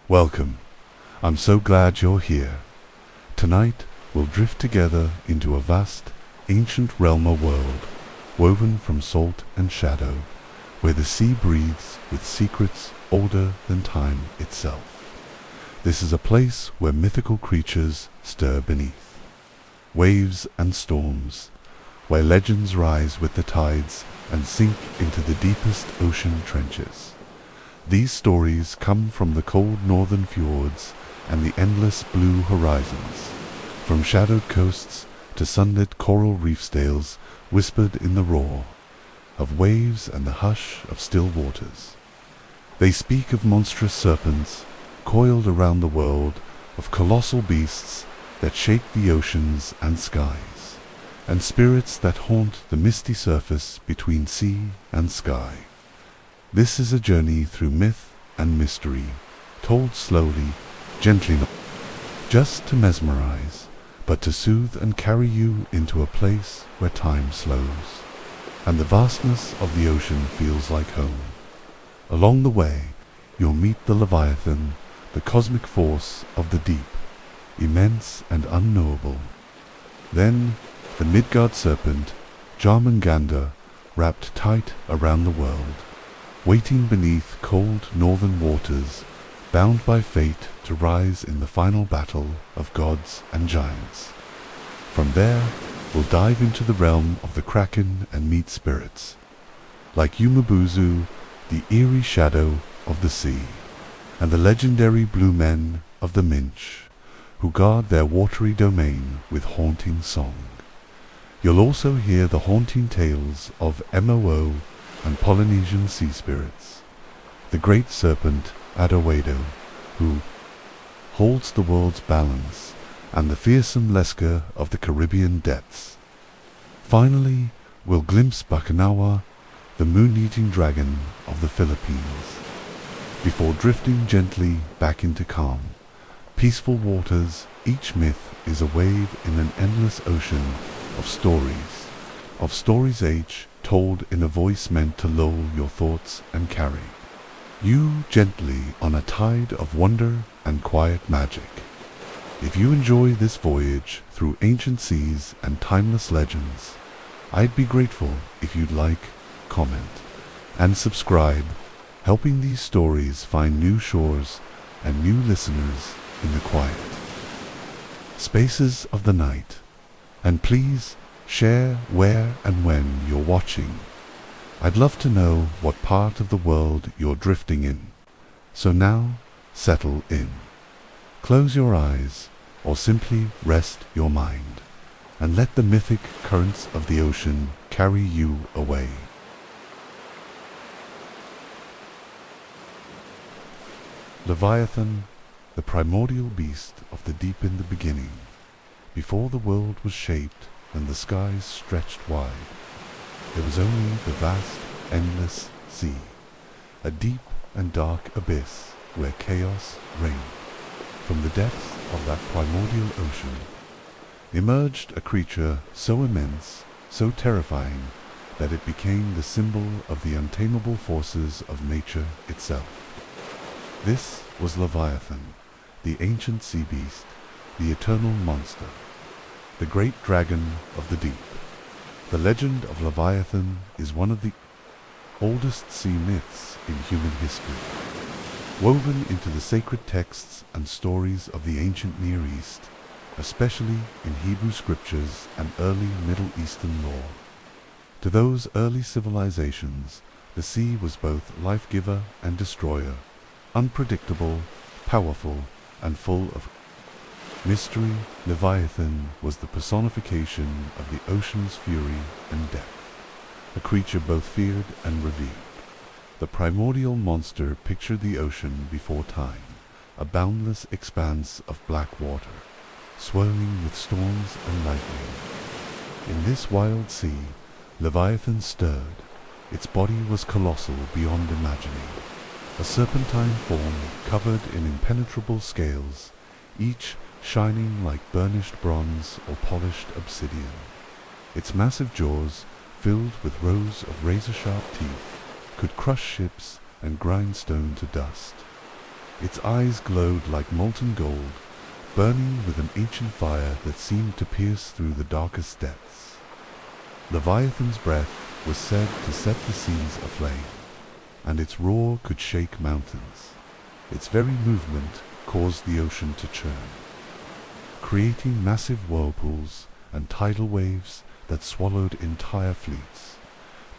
Welcome. I'm so glad you're here. Tonight, we'll drift together into a vast, ancient realm or world, woven from salt and shadow, where the sea breathes with secrets older than time itself. This is a place where mythical creatures stir beneath waves and storms, where legends rise with the tides and sink into the deepest ocean trenches. These stories come from the cold northern fjords and the endless blue horizons, from shadowed coasts to sunlit coral reef tales whispered in the roar of waves and the hush of still waters. They speak of monstrous serpents coiled around the world, of colossal beasts that shake the oceans and skies, and spirits that haunt the misty surface between sea and sky. This is a journey through myth and mystery, told slowly, gently, not just to mesmerize, but to soothe and carry you into a place where time slows, and the vastness of the ocean feels like home. Along the way, you'll meet the Leviathan, the cosmic force of the deep, immense and unknowable. Then, the Midgard Serpent, Jörmungandr, wrapped tight around the world, waiting beneath cold northern waters, bound by fate to rise in the final battle of gods and giants. From there, we'll dive into the realm of the Kraken and meet spirits, like Umibōzu, the eerie shadow of the sea, and the legendary blue men of the Minch, who guard their watery domain with haunting song. You'll also hear the haunting tales of Moo and Polynesian sea spirits, the great serpent Aido-Hwedo, who holds the world's balance, and the fearsome Lusca of the Caribbean depths. Finally, we'll glimpse Bakunawa, the moon-eating dragon of the Philippines, before drifting gently back into calm, peaceful waters. Each myth is a wave in an endless ocean of stories each told in a voice meant to lull your thoughts and carry you gently on a tide of wonder and quiet magic. If you enjoy this voyage through ancient seas and timeless legends, I'd be grateful if you'd like, comment, and subscribe, helping these stories find new shores and new listeners in the quiet spaces of the night. And please share where and when you're watching. I'd love to know what part of the world you're drifting in. So now, settle in. Close your eyes, or simply rest your mind, and let the mythic currents of the ocean carry you away. Leviathan, the primordial beast of the deep in the beginning, before the world was shaped and the skies stretched wide, there was only the vast, endless sea, a deep and dark abyss where chaos reigned. From the depths of that primordial ocean emerged a creature so immense, so terrifying, that it became the symbol of the untamable forces of nature itself. This was Leviathan, the ancient sea beast, the eternal monster, the great dragon of the deep. The legend of Leviathan is one of the oldest sea myths in human history, woven into the sacred texts and stories of the ancient Near East, especially in Hebrew scriptures and early Middle Eastern lore. To those early civilizations, the sea was both life-giver and destroyer, unpredictable, powerful, and full of mystery. Leviathan was the personification of the ocean's fury and death, a creature both feared and revered. The primordial monster pictured the ocean before time, a boundless expanse of black water, swirling with storms and lightning. In this wild sea, Leviathan stirred. Its body was colossal beyond imagining, a serpentine form covered in impenetrable scales, each shining like burnished bronze or polished obsidian. Its massive jaws, filled with rows of razor-sharp teeth, could crush ships and grind stone to dust. Its eyes glowed like molten gold, burning with an ancient fire that seemed to pierce through the darkest depths. Leviathan's breath was said to set the seas aflame, and its roar could shake mountains. Its very movement caused the ocean to churn, creating massive whirlpools and tidal waves that swallowed entire fleets.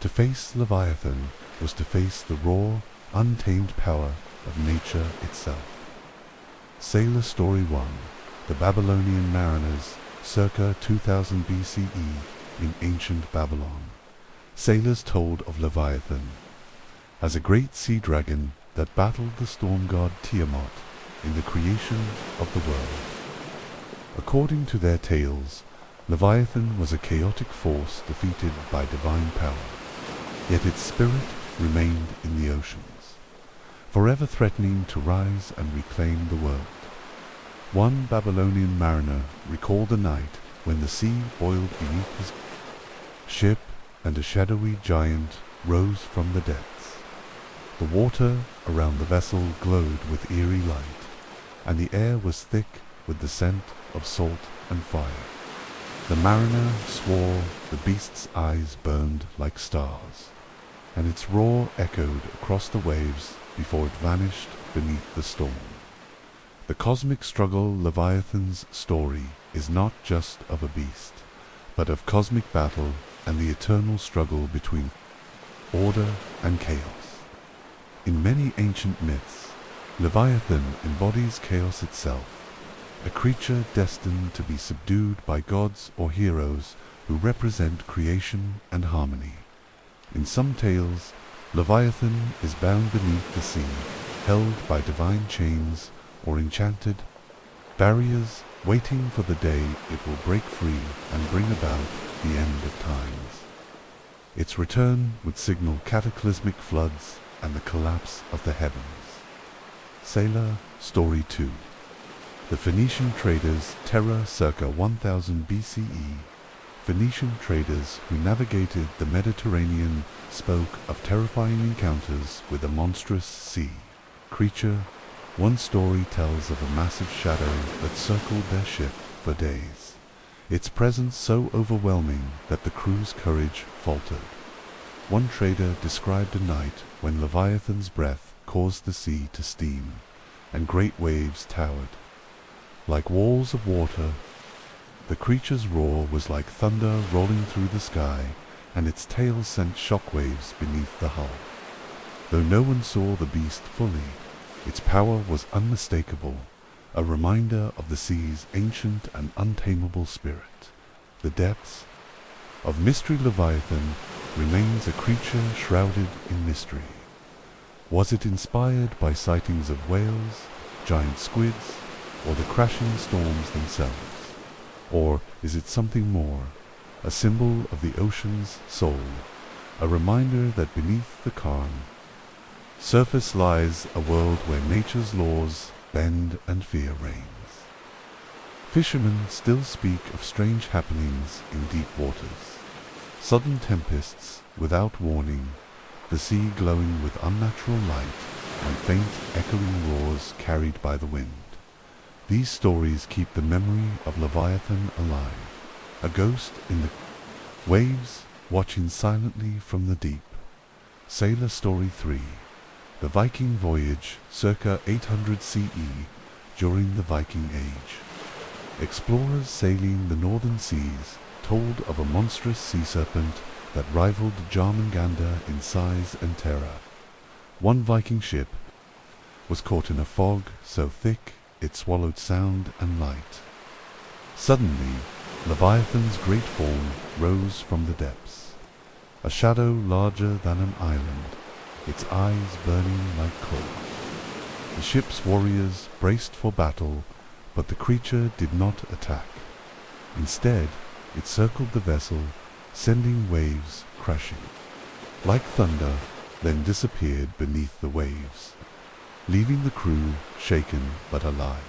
To face Leviathan was to face the raw, untamed power of nature itself. Sailor Story 1. The Babylonian Mariners, circa 2000 BCE, in ancient Babylon. Sailors told of Leviathan as a great sea dragon that battled the storm god Tiamat in the creation of the world. According to their tales, Leviathan was a chaotic force defeated by divine power, yet its spirit remained in the oceans, forever threatening to rise and reclaim the world. One Babylonian mariner recalled a night when the sea boiled beneath his ship and a shadowy giant rose from the depths. The water around the vessel glowed with eerie light, and the air was thick with the scent of salt and fire. The mariner swore the beast's eyes burned like stars, and its roar echoed across the waves before it vanished beneath the storm. The cosmic struggle Leviathan's story is not just of a beast, but of cosmic battle and the eternal struggle between order and chaos. In many ancient myths, Leviathan embodies chaos itself, a creature destined to be subdued by gods or heroes who represent creation and harmony. In some tales, Leviathan is bound beneath the sea, held by divine chains or enchanted barriers, waiting for the day it will break free and bring about the end of times. Its return would signal cataclysmic floods and the collapse of the heavens. Sailor Story 2. The Phoenician traders Terra circa 1000 BCE. Phoenician traders who navigated the Mediterranean spoke of terrifying encounters with a monstrous sea creature. One story tells of a massive shadow that circled their ship for days, its presence so overwhelming that the crew's courage faltered. One trader described a night when Leviathan's breath caused the sea to steam, and great waves towered. Like walls of water, the creature's roar was like thunder rolling through the sky, and its tail sent shockwaves beneath the hull. Though no one saw the beast fully, its power was unmistakable, a reminder of the sea's ancient and untamable spirit. The depths of mystery. Leviathan remains a creature shrouded in mystery. Was it inspired by sightings of whales, giant squids, or the crashing storms themselves? Or is it something more, a symbol of the ocean's soul, a reminder that beneath the calm surface lies a world where nature's laws bend and fear reigns? Fishermen still speak of strange happenings in deep waters, sudden tempests without warning, the sea glowing with unnatural light, and faint echoing roars carried by the wind. These stories keep the memory of Leviathan alive, a ghost in the waves watching silently from the deep. Sailor Story 3. The Viking Voyage, circa 800 CE, during the Viking Age. Explorers sailing the northern seas told of a monstrous sea serpent that rivaled Jörmungandr in size and terror. One Viking ship was caught in a fog so thick it swallowed sound and light. Suddenly, Leviathan's great form rose from the depths, a shadow larger than an island, its eyes burning like coal. The ship's warriors braced for battle, but the creature did not attack. Instead, it circled the vessel, sending waves crashing. Like thunder, then disappeared beneath the waves, leaving the crew shaken but alive.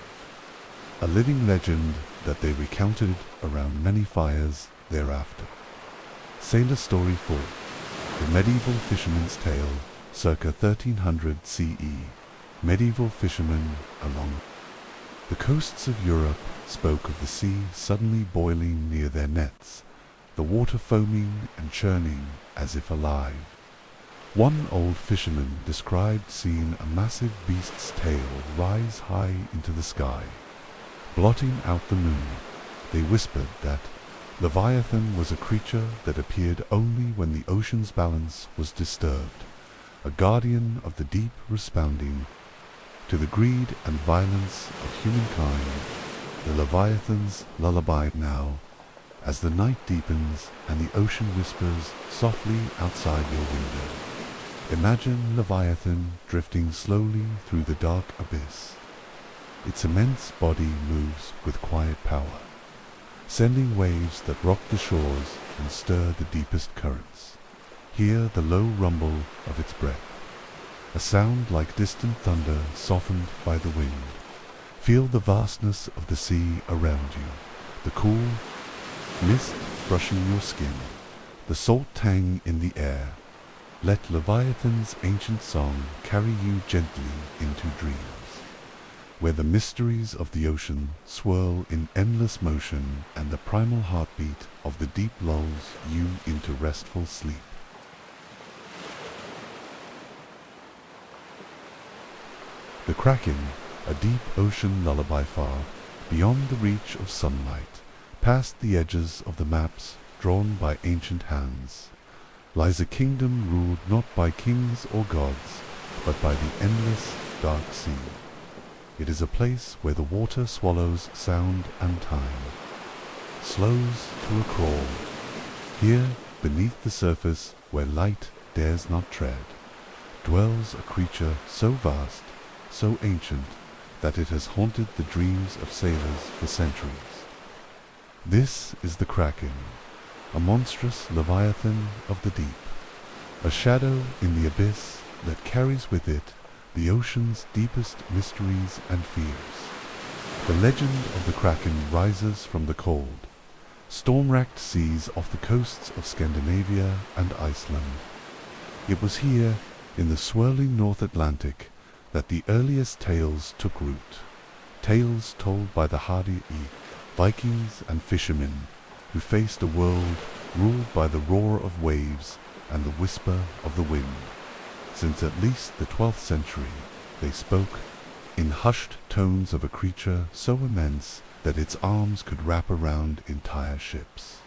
A living legend that they recounted around many fires thereafter. Sailor Story 4. The Medieval Fisherman's Tale, circa 1300 CE. medieval fishermen along the coasts of Europe spoke of the sea suddenly boiling near their nets, the water foaming and churning as if alive. One old fisherman described seeing a massive beast's tail rise high into the sky, blotting out the moon. They whispered that Leviathan was a creature that appeared only when the ocean's balance was disturbed, a guardian of the deep responding to the greed and violence of humankind. The Leviathan's lullaby now, as the night deepens and the ocean whispers softly outside your window. Imagine Leviathan drifting slowly through the dark abyss. Its immense body moves with quiet power, sending waves that rock the shores and stir the deepest currents. Hear the low rumble of its breath, a sound like distant thunder softened by the wind. Feel the vastness of the sea around you, the cool mist brushing your skin, the salt tang in the air. Let Leviathan's ancient song carry you gently into dreams, where the mysteries of the ocean swirl in endless motion and the primal heartbeat of the deep lulls you into restful sleep. The Kraken, a deep ocean lullaby far beyond the reach of sunlight, past the edges of the maps drawn by ancient hands, lies a kingdom ruled not by kings or gods, but by the endless dark sea. It is a place where the water swallows sound and time, slows to a crawl. Here, beneath the surface, where light dares not tread, dwells a creature so vast, so ancient, that it has haunted the dreams of sailors for centuries. This is the Kraken, a monstrous Leviathan of the deep, a shadow in the abyss that carries with it the ocean's deepest mysteries and fears. The legend of the Kraken rises from the cold, storm-wracked seas off the coasts of Scandinavia and Iceland. It was here, in the swirling North Atlantic, that the earliest tales took root, tales told by the hardy Vikings and fishermen who faced a world ruled by the roar of waves and the whisper of the wind. Since at least the 12th century, they spoke in hushed tones of a creature so immense that its arms could wrap around entire ships,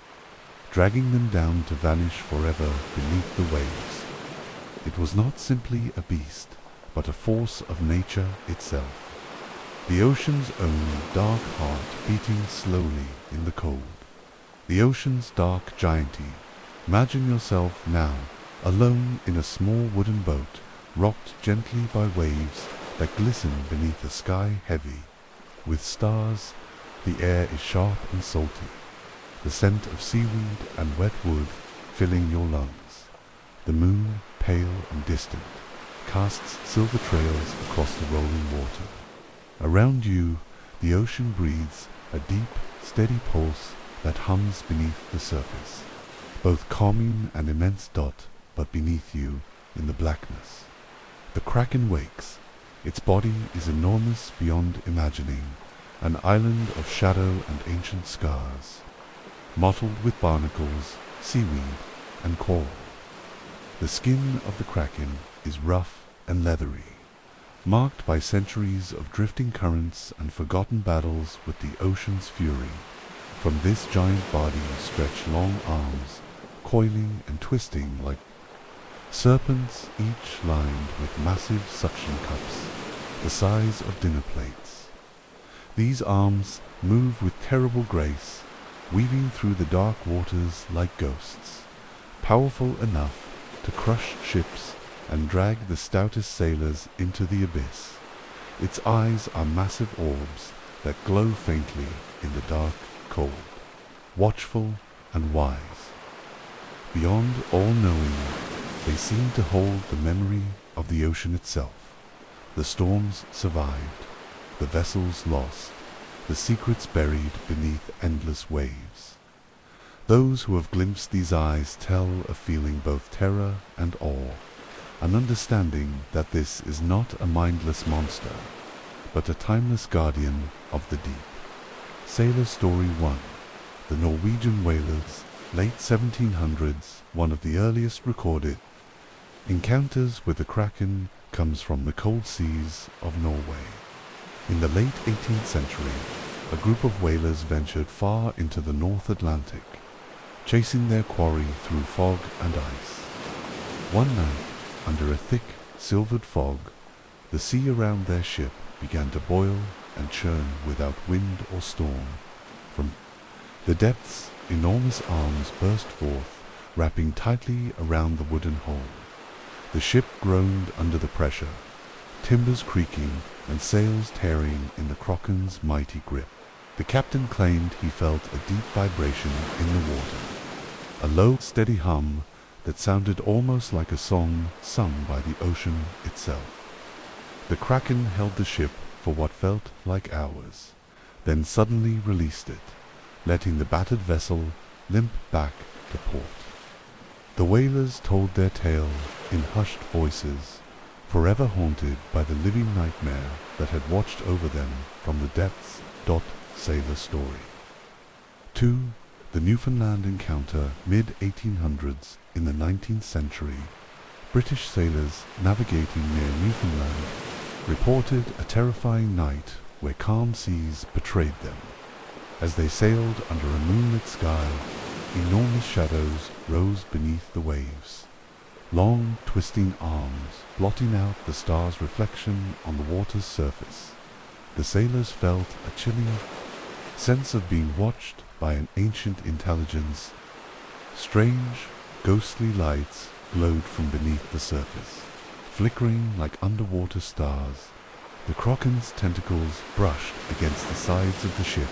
dragging them down to vanish forever beneath the waves. It was not simply a beast, but a force of nature itself, the ocean's own dark heart beating slowly in the cold. The ocean's dark gianty. Imagine yourself now, alone in a small wooden boat, rocked gently by waves that glisten beneath a sky heavy with stars. The air is sharp and salty, the scent of seaweed and wet wood filling your lungs. The moon, pale and distant, casts silver trails across the rolling water. Around you, the ocean breathes a deep, steady pulse that hums beneath the surface, both calming an immense dot, but beneath you, in the blackness, the Kraken wakes. Its body is enormous beyond imagining, an island of shadow and ancient scars, mottled with barnacles, seaweed, and coral. The skin of the Kraken is rough and leathery, marked by centuries of drifting currents and forgotten battles with the ocean's fury. From this giant body stretch long arms, coiling and twisting like serpents, each lined with massive suction cups, the size of dinner plates. These arms move with terrible grace, weaving through the dark waters like ghosts, powerful enough to crush ships and drag the stoutest sailors into the abyss. Its eyes are massive orbs that glow faintly in the dark cold, watchful and wise. Beyond all knowing, they seem to hold the memory of the ocean itself. The storms survived, the vessels lost, the secrets buried beneath endless waves. Those who have glimpsed these eyes tell of feeling both terror and awe, an understanding that this is not a mindless monster, but a timeless guardian of the deep. Sailor Story 1. The Norwegian whalers, late 1700s, one of the earliest recorded encounters with the Kraken comes from the cold seas of Norway. In the late 18th century, a group of whalers ventured far into the North Atlantic, chasing their quarry through fog and ice. One night, under a thick, silvered fog, the sea around their ship began to boil and churn without wind or storm. From the depths, enormous arms burst forth, wrapping tightly around the wooden hull. The ship groaned under the pressure, timbers creaking and sails tearing in the Kraken's mighty grip. The captain claimed he felt a deep vibration in the water, a low, steady hum that sounded almost like a song sung by the ocean itself. The Kraken held the ship for what felt like hours, then suddenly released it, letting the battered vessel limp back to port. The whalers told their tale in hushed voices, forever haunted by the living nightmare that had watched over them from the depths. Sailor Story 2. The Newfoundland encounter, mid-1800s. In the 19th century, British sailors navigating near Newfoundland reported a terrifying night where calm seas betrayed them. As they sailed under a moonlit sky, enormous shadows rose beneath the waves, long twisting arms blotting out the star's reflection on the water's surface. The sailors felt a chilling sense of being watched by an ancient intelligence. Strange, ghostly lights glowed from beneath the surface, flickering like underwater stars. The Kraken's tentacles brushed against the sides of the ship,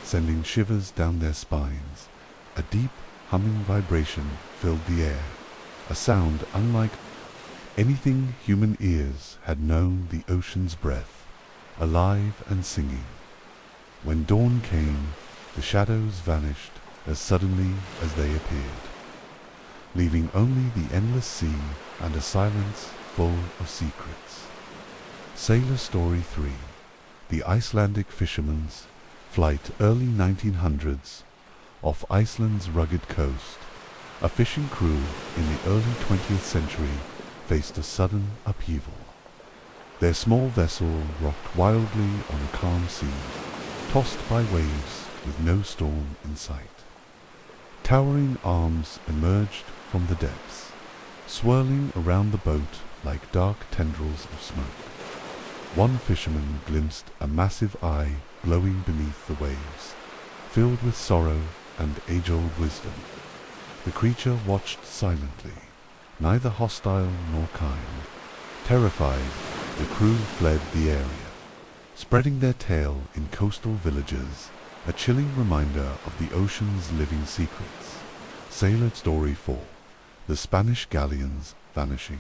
sending shivers down their spines. A deep, humming vibration filled the air, a sound unlike anything human ears had known. The ocean's breath, alive and singing. When dawn came, the shadows vanished as suddenly as they appeared, leaving only the endless sea and a silence full of secrets. Sailor Story 3. The Icelandic Fisherman's Flight, early 1900s. Off Iceland's rugged coast, a fishing crew in the early 20th century faced a sudden upheaval. Their small vessel rocked wildly on a calm sea, tossed by waves with no storm in sight. Towering arms emerged from the depths, swirling around the boat like dark tendrils of smoke. One fisherman glimpsed a massive eye glowing beneath the waves, filled with sorrow and age-old wisdom. The creature watched silently, neither hostile nor kind. Terrified, the crew fled the area, spreading their tale in coastal villages, a chilling reminder of the ocean's living secrets. Sailor Story 4. The Spanish Galleons Vanishing.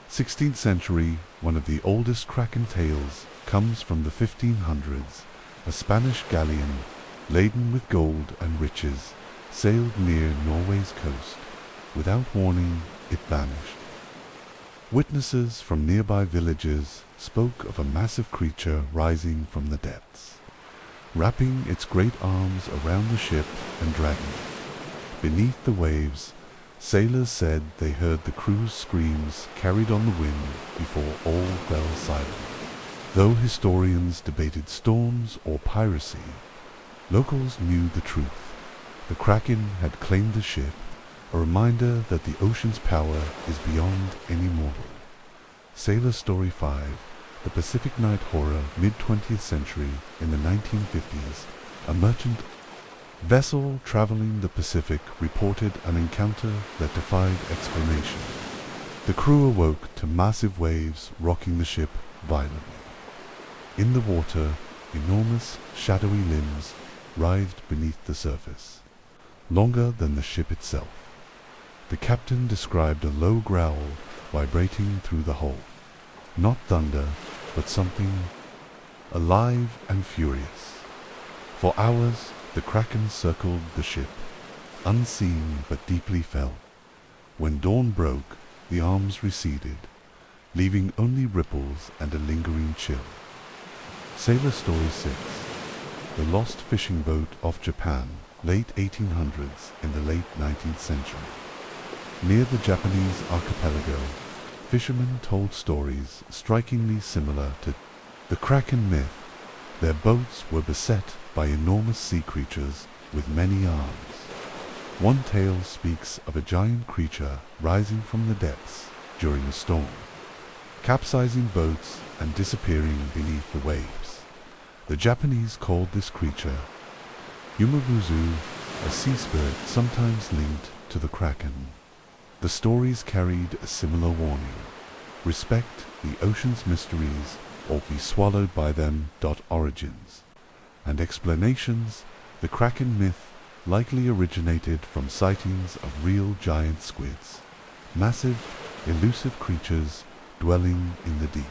16th century, one of the oldest Kraken tales comes from the 1500s. A Spanish galleon, laden with gold and riches, sailed near Norway's coast. Without warning, it vanished. Witnesses from nearby villages spoke of a massive creature rising from the depths, wrapping its great arms around the ship and dragging it. Beneath the waves, sailors said they heard the crew's screams carried on the wind before all fell silent. Though historians debated storms or piracy, locals knew the truth. The Kraken had claimed the ship, a reminder that the ocean's power is beyond any mortal. Sailor Story 5. The Pacific Night Horror, mid-20th century. In the 1950s, a merchant vessel traveling the Pacific reported an encounter that defied explanation. The crew awoke to massive waves rocking the ship violently. In the water, enormous, shadowy limbs writhed beneath the surface, longer than the ship itself. The captain described a low growl vibrating through the hull. Not thunder, but something alive and furious. For hours, the Kraken circled the ship, unseen but deeply felt. When dawn broke, the arms receded, leaving only ripples and a lingering chill. Sailor Story 6. The lost fishing boat off Japan, late 1800s in the late 19th century. Near the Japanese archipelago, fishermen told stories strikingly similar to the Kraken myth. Their boats were beset by enormous sea creatures with many arms. One tale speaks of a giant creature rising from the depths during a storm, capsizing boats and disappearing beneath the waves. The Japanese called this creature Umibōzu, a sea spirit sometimes linked to the Kraken. The stories carried a similar warning: respect the ocean's mysteries or be swallowed by them. Origins and explanations. The Kraken myth likely originated from sightings of real giant squids, massive, elusive creatures dwelling in the deep.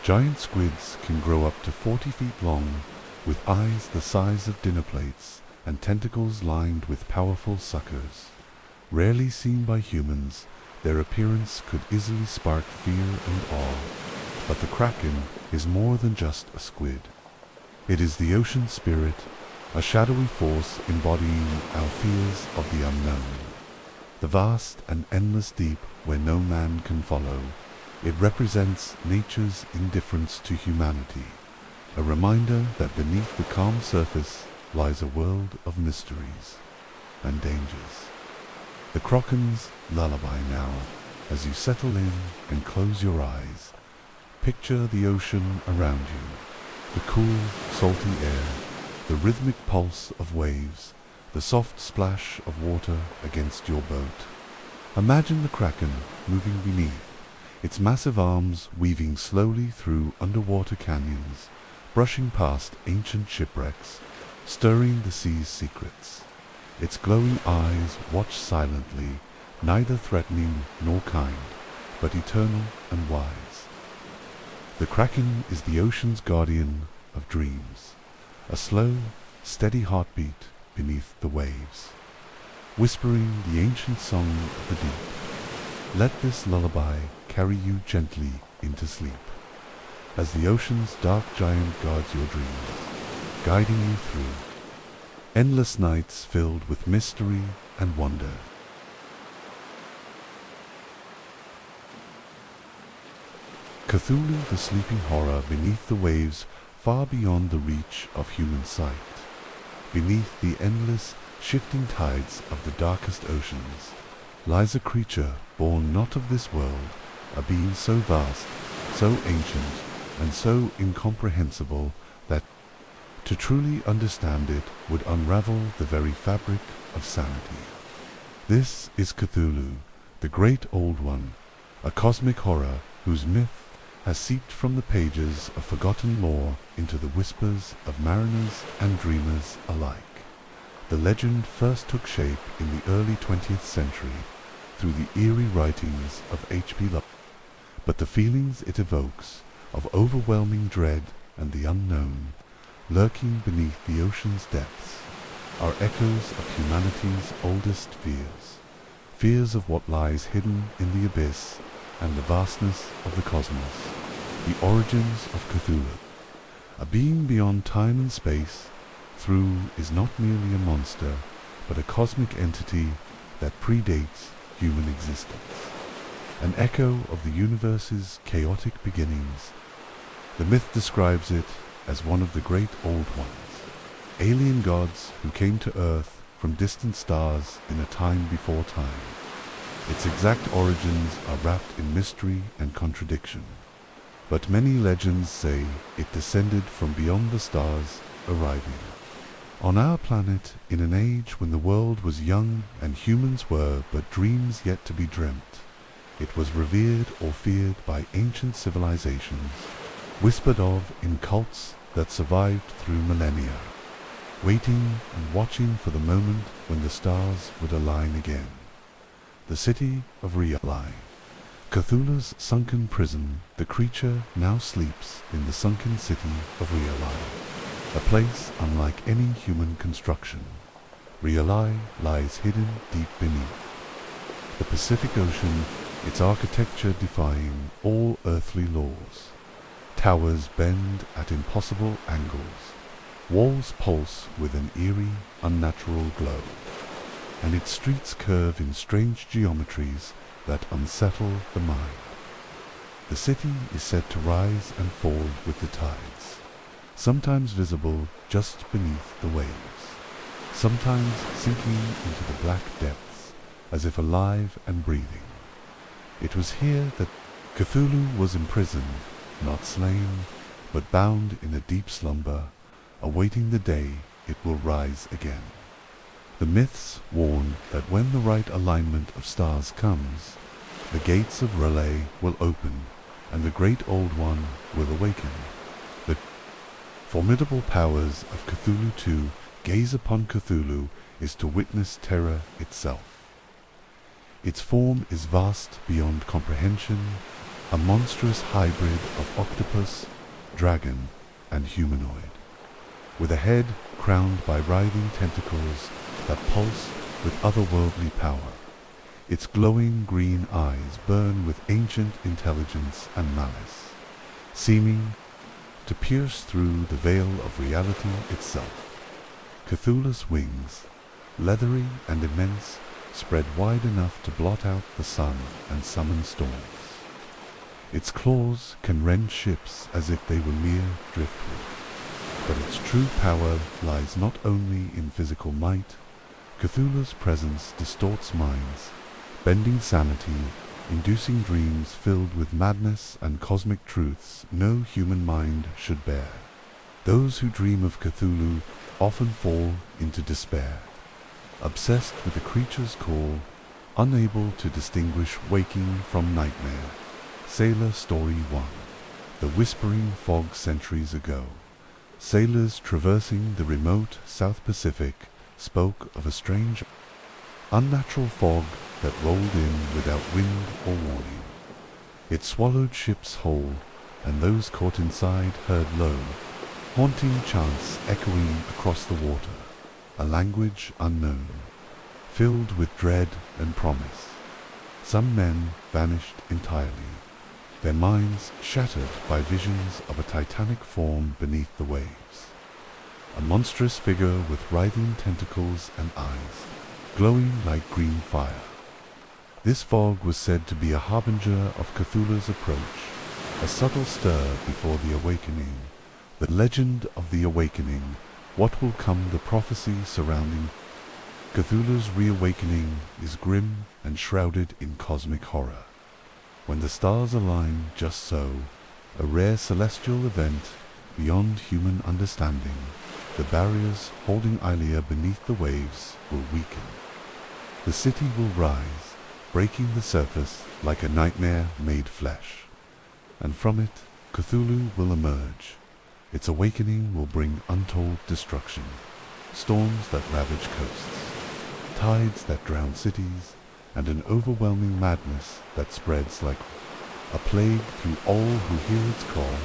Giant squids can grow up to 40 feet long, with eyes the size of dinner plates and tentacles lined with powerful suckers. Rarely seen by humans, their appearance could easily spark fear and awe. But the Kraken is more than just a squid. It is the ocean spirit, a shadowy force embodying our fears of the unknown. The vast and endless deep where no man can follow, it represents nature's indifference to humanity, a reminder that beneath the calm surface lies a world of mysteries and dangers. The Kraken's lullaby now, as you settle in and close your eyes. Picture the ocean around you, the cool, salty air, the rhythmic pulse of waves, the soft splash of water against your boat. Imagine the Kraken moving beneath, its massive arms weaving slowly through underwater canyons, brushing past ancient shipwrecks, stirring the sea's secrets. Its glowing eyes watch silently, neither threatening nor kind, but eternal and wise. The Kraken is the ocean's guardian of dreams, a slow, steady heartbeat beneath the waves, whispering the ancient song of the deep. Let this lullaby carry you gently into sleep, as the ocean's dark giant guards your dreams, guiding you through endless nights filled with mystery and wonder. Cthulhu, the sleeping horror beneath the waves, far beyond the reach of human sight. Beneath the endless, shifting tides of the darkest oceans, lies a creature born not of this world, a being so vast, so ancient, and so incomprehensible that to truly understand it would unravel the very fabric of sanity. This is Cthulhu, the great old one, a cosmic horror whose myth has seeped from the pages of forgotten lore into the whispers of mariners and dreamers alike. The legend first took shape in the early 20th century through the eerie writings of H.P. Lovecraft, but the feelings it evokes of overwhelming dread and the unknown, lurking beneath the ocean's depths, are echoes of humanity's oldest fears, fears of what lies hidden in the abyss and the vastness of the cosmos, the origins of Cthulhu. A being beyond time and space, Through is not merely a monster, but a cosmic entity that predates human existence, an echo of the universe's chaotic beginnings. The myth describes it as one of the great old ones, alien gods who came to Earth from distant stars in a time before time. Its exact origins are wrapped in mystery and contradiction, but many legends say it descended from beyond the stars, arriving on our planet in an age when the world was young and humans were but dreams yet to be dreamt. It was revered or feared by ancient civilizations, whispered of in cults that survived through millennia, waiting and watching for the moment when the stars would align again. The city of Relaxation, Cthulhu's sunken prison, the creature now sleeps in the sunken city of Relaxation, a place unlike any human construction. Relaxation lies hidden deep beneath. The Pacific Ocean its architecture defying all earthly laws. Towers bend at impossible angles, walls pulse with an eerie, unnatural glow, and its streets curve in strange geometries that unsettle the mind. The city is said to rise and fall with the tides, sometimes visible just beneath the waves, sometimes sinking into the black depths as if alive and breathing. It was here that Cthulhu was imprisoned, not slain, but bound in a deep slumber, awaiting the day it will rise again. The myths warn that when the right alignment of stars comes, the gates of Relay will open and the great Old One will awaken. The formidable powers of Cthulhu to gaze upon Cthulhu is to witness terror itself. Its form is vast beyond comprehension, a monstrous hybrid of octopus, dragon, and humanoid, with a head crowned by writhing tentacles that pulse with otherworldly power. Its glowing green eyes burn with ancient intelligence and malice, seeming to pierce through the veil of reality itself. Cthulhu's wings, leathery and immense, spread wide enough to blot out the sun and summon storms. Its claws can rend ships as if they were mere driftwood, but its true power lies not only in physical might. Cthulhu's presence distorts minds, bending sanity, inducing dreams filled with madness and cosmic truths no human mind should bear. Those who dream of Cthulhu often fall into despair, obsessed with the creature's call, unable to distinguish waking from nightmare. Sailor Story 1. The Whispering Fog. Centuries ago, sailors traversing the remote South Pacific spoke of a strange, unnatural fog that rolled in without wind or warning. It swallowed ships whole, and those caught inside heard low, haunting chants echoing across the water, a language unknown, filled with dread and promise. Some men vanished entirely, their minds shattered by visions of a titanic form beneath the waves, a monstrous figure with writhing tentacles and eyes, glowing like green fire. This fog was said to be a harbinger of Cthulhu's approach, a subtle stir before the awakening, the legend of the awakening, what will come. The prophecy surrounding Cthulhu's reawakening is grim and shrouded in cosmic horror. When the stars align just so, a rare celestial event beyond human understanding, the barriers holding Ilea beneath the waves will weaken. The city will rise, breaking the surface like a nightmare made flesh, and from it Cthulhu will emerge. Its awakening will bring untold destruction, storms that ravage coasts, tides that drown cities, and an overwhelming madness that spreads like a plague through all who hear its call.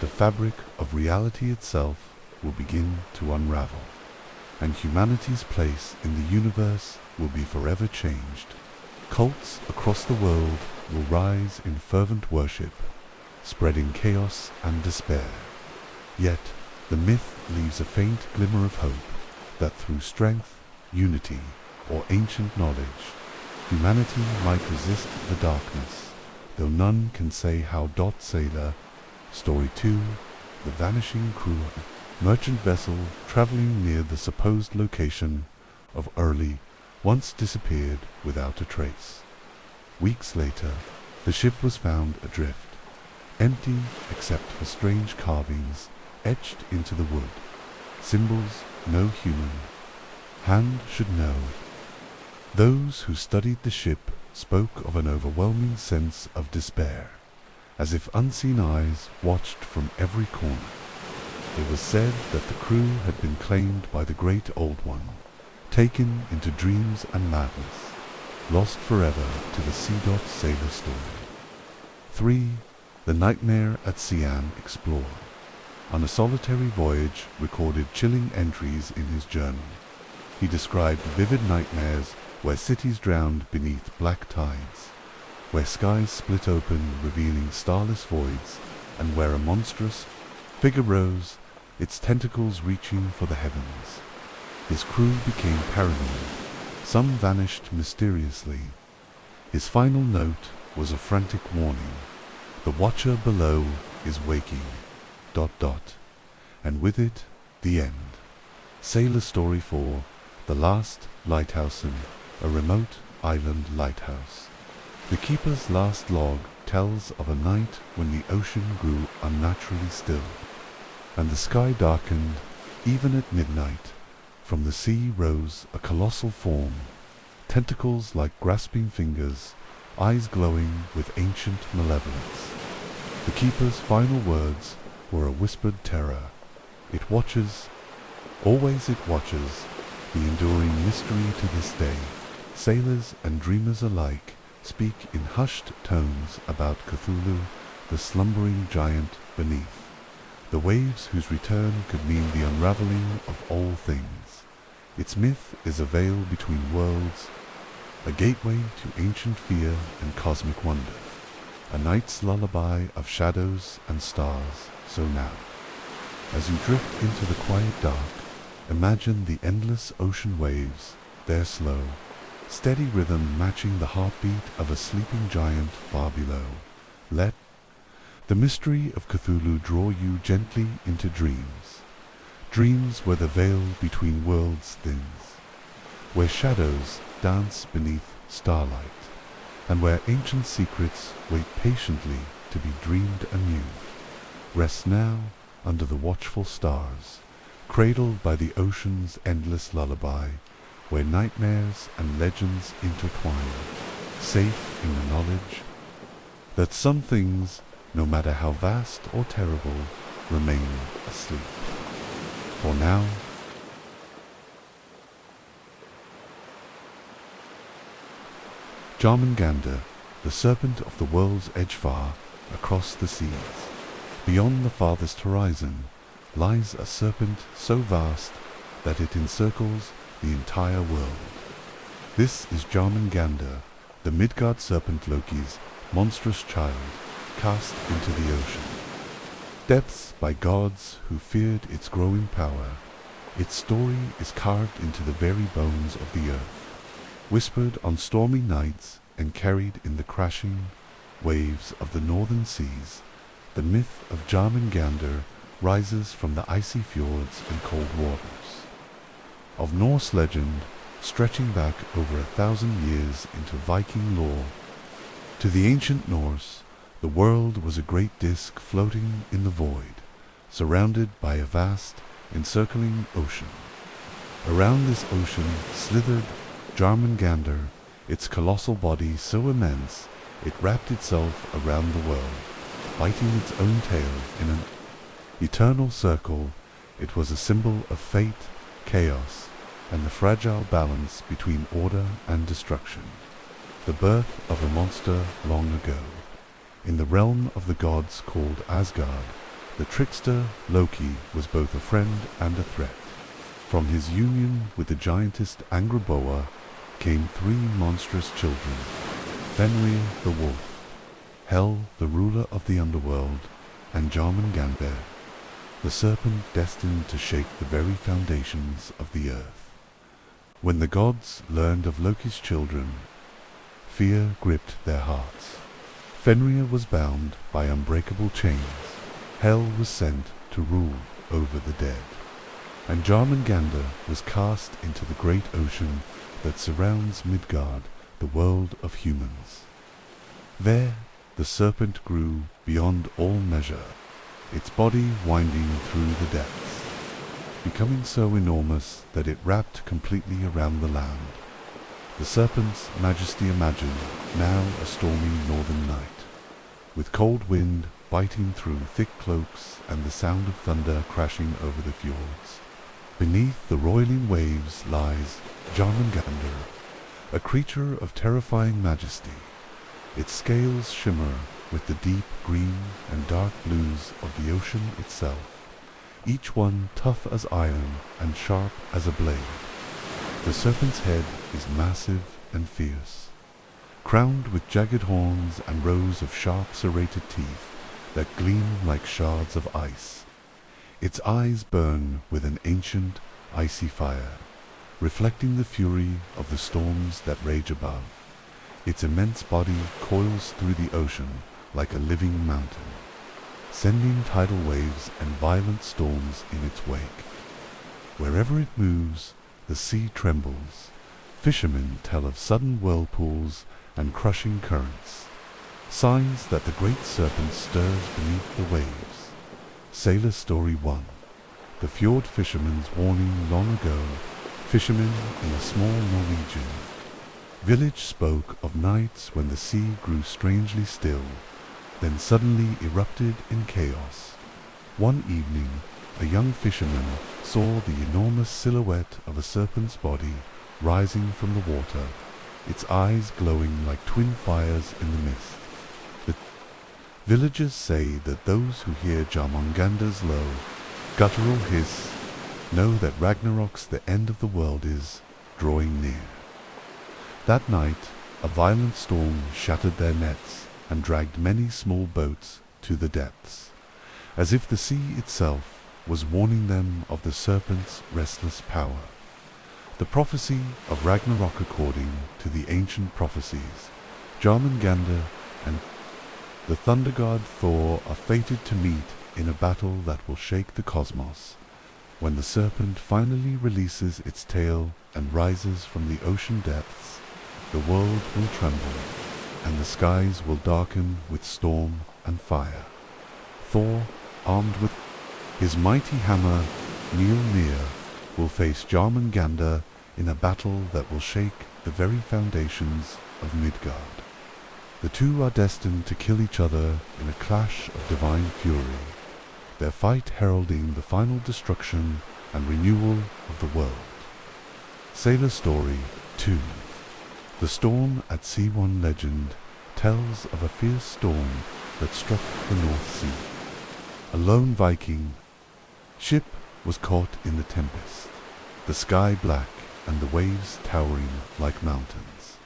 The fabric of reality itself will begin to unravel, and humanity's place in the universe will be forever changed. Cults across the world will rise in fervent worship, spreading chaos and despair. Yet the myth leaves a faint glimmer of hope that through strength, unity, or ancient knowledge, humanity might resist the darkness, though none can say how. Sailor Story 2. The vanishing crew. Merchant vessel traveling near the supposed location of Early once disappeared without a trace. Weeks later, the ship was found adrift, empty except for strange carvings etched into the wood, symbols no human hand should know. Those who studied the ship spoke of an overwhelming sense of despair, as if unseen eyes watched from every corner. It was said that the crew had been claimed by the great Old One, taken into dreams and madness, lost forever to the sea. Sailor Story 3. The Nightmare at Siam Explorer. On a solitary voyage, recorded chilling entries in his journal. He described vivid nightmares where cities drowned beneath black tides, where skies split open, revealing starless voids, and where a monstrous figure rose, its tentacles reaching for the heavens. His crew became paranoid. Some vanished mysteriously. His final note was a frantic warning. The watcher below is waking. ... And with it, the end. Sailor Story 4, The Last Lighthouse, a remote island lighthouse. The keeper's last log tells of a night when the ocean grew unnaturally still, and the sky darkened. Even at midnight, from the sea rose a colossal form, tentacles like grasping fingers, eyes glowing with ancient malevolence. The keeper's final words were a whispered terror. It watches, always it watches, the enduring mystery to this day. Sailors and dreamers alike speak in hushed tones about Cthulhu, the slumbering giant beneath, the waves whose return could mean the unraveling of all things. Its myth is a veil between worlds, a gateway to ancient fear and cosmic wonder, a night's lullaby of shadows and stars. So now, as you drift into the quiet dark, imagine the endless ocean waves, their slow, steady rhythm matching the heartbeat of a sleeping giant far below. Let the mystery of Cthulhu draw you gently into dreams, dreams where the veil between worlds thins, where shadows dance beneath starlight, and where ancient secrets wait patiently to be dreamed anew. Rest now under the watchful stars, cradled by the ocean's endless lullaby, where nightmares and legends intertwine, safe in the knowledge that some things, no matter how vast or terrible, remain asleep. For now, Jörmungandr, the serpent of the world's edge far, across the seas, beyond the farthest horizon, lies a serpent so vast that it encircles the entire world. This is Jörmungandr, the Midgard serpent Loki's monstrous child, cast into the ocean. Depths by gods who feared its growing power, its story is carved into the very bones of the earth, whispered on stormy nights and carried in the crashing waves of the northern seas. The myth of Jörmungandr rises from the icy fjords and cold waters of Norse legend, stretching back over 1,000 years into Viking lore. To the ancient Norse, the world was a great disk floating in the void, surrounded by a vast, encircling ocean. Around this ocean slithered Jörmungandr, its colossal body so immense it wrapped itself around the world, biting its own tail in an eternal circle. It was a symbol of fate, chaos, and the fragile balance between order and destruction. The birth of a monster long ago. In the realm of the gods called Asgard, the trickster Loki was both a friend and a threat. From his union with the giantess Angrboda came 3 monstrous children: Fenrir the wolf, Hel the ruler of the underworld, and Jörmungandr, the serpent destined to shake the very foundations of the earth. When the gods learned of Loki's children, fear gripped their hearts. Fenrir was bound by unbreakable chains, Hel was sent to rule over the dead, and Jörmungandr was cast into the great ocean that surrounds Midgard, the world of humans. There the serpent grew beyond all measure, its body winding through the depths, becoming so enormous that it wrapped completely around the land. The serpent's majesty imagined now a stormy northern night, with cold wind biting through thick cloaks and the sound of thunder crashing over the fjords. Beneath the roiling waves lies Jörmungandr, a creature of terrifying majesty. Its scales shimmer with the deep green and dark blues of the ocean itself, each one tough as iron and sharp as a blade. The serpent's head is massive and fierce, crowned with jagged horns and rows of sharp serrated teeth that gleam like shards of ice. Its eyes burn with an ancient, icy fire, reflecting the fury of the storms that rage above. Its immense body coils through the ocean like a living mountain, sending tidal waves and violent storms in its wake. Wherever it moves, the sea trembles. Fishermen tell of sudden whirlpools and crushing currents, signs that the great serpent stirs beneath the waves. Sailor Story 1. The fjord fisherman's warning long ago. Fishermen in a small Norwegian village spoke of nights when the sea grew strangely still, then suddenly erupted in chaos. One evening, a young fisherman saw the enormous silhouette of a serpent's body rising from the water, its eyes glowing like twin fires in the mist. The villagers say that those who hear Jörmungandr's low, guttural hiss know that Ragnarok's the end of the world is drawing near. That night, a violent storm shattered their nets and dragged many small boats to the depths, as if the sea itself was warning them of the serpent's restless power. The prophecy of Ragnarok according to the ancient prophecies, Jörmungandr and the thunder god Thor are fated to meet in a battle that will shake the cosmos. When the serpent finally releases its tail and rises from the ocean depths, the world will tremble, and the skies will darken with storm and fire. Thor, armed with his mighty hammer, Mjolnir, will face Jörmungandr in a battle that will shake the very foundations of Midgard. The two are destined to kill each other in a clash of divine fury, their fight heralding the final destruction and renewal of the world. Sailor Story 2. The Storm at Sea. One legend tells of a fierce storm that struck the North Sea. A lone Viking ship was caught in the tempest, the sky black and the waves towering like mountains.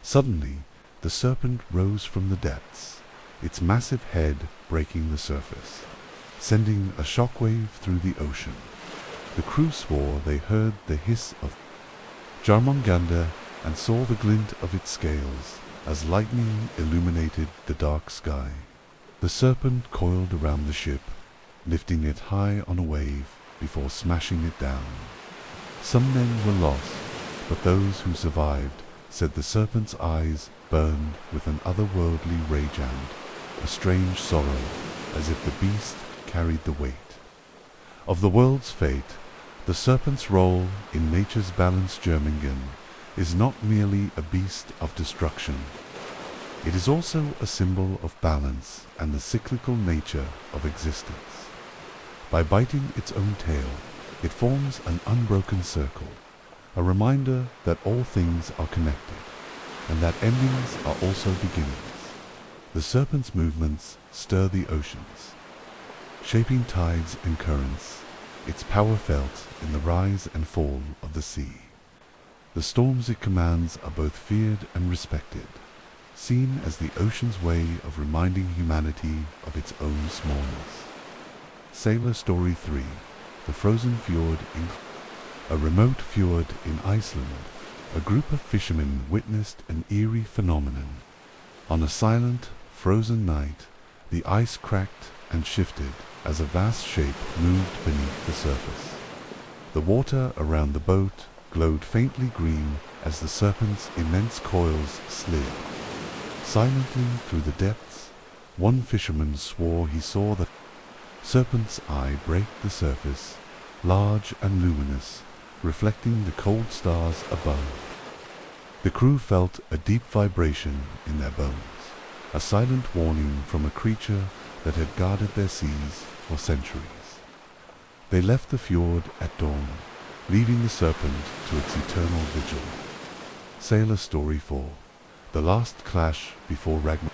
Suddenly, the serpent rose from the depths, its massive head breaking the surface, sending a shockwave through the ocean. The crew swore they heard the hiss of Jörmungandr and saw the glint of its scales as lightning illuminated the dark sky. The serpent coiled around the ship, lifting it high on a wave before smashing it down. Some men were lost, but those who survived said the serpent's eyes burned with an otherworldly rage and a strange sorrow, as if the beast carried the weight of the world's fate. The serpent's role in nature's balance Jörmungandr is not merely a beast of destruction. It is also a symbol of balance and the cyclical nature of existence. By biting its own tail, it forms an unbroken circle, a reminder that all things are connected, and that endings are also beginnings. The serpent's movements stir the oceans, shaping tides and currents, its power felt in the rise and fall of the sea. The storms it commands are both feared and respected, seen as the ocean's way of reminding humanity of its own smallness. Sailor Story 3. The Frozen Fjord. In a remote fjord in Iceland, a group of fishermen witnessed an eerie phenomenon. On a silent, frozen night, the ice cracked and shifted as a vast shape moved beneath the surface. The water around the boat glowed faintly green as the serpent's immense coils slid. Silently through the depths, one fisherman swore he saw the serpent's eye break the surface, large and luminous, reflecting the cold stars above. The crew felt a deep vibration in their bones, a silent warning from a creature that had guarded their seas for centuries. They left the fjord at dawn, leaving the serpent to its eternal vigil. Sailor Story 4. The Last Clash Before Ragnarök.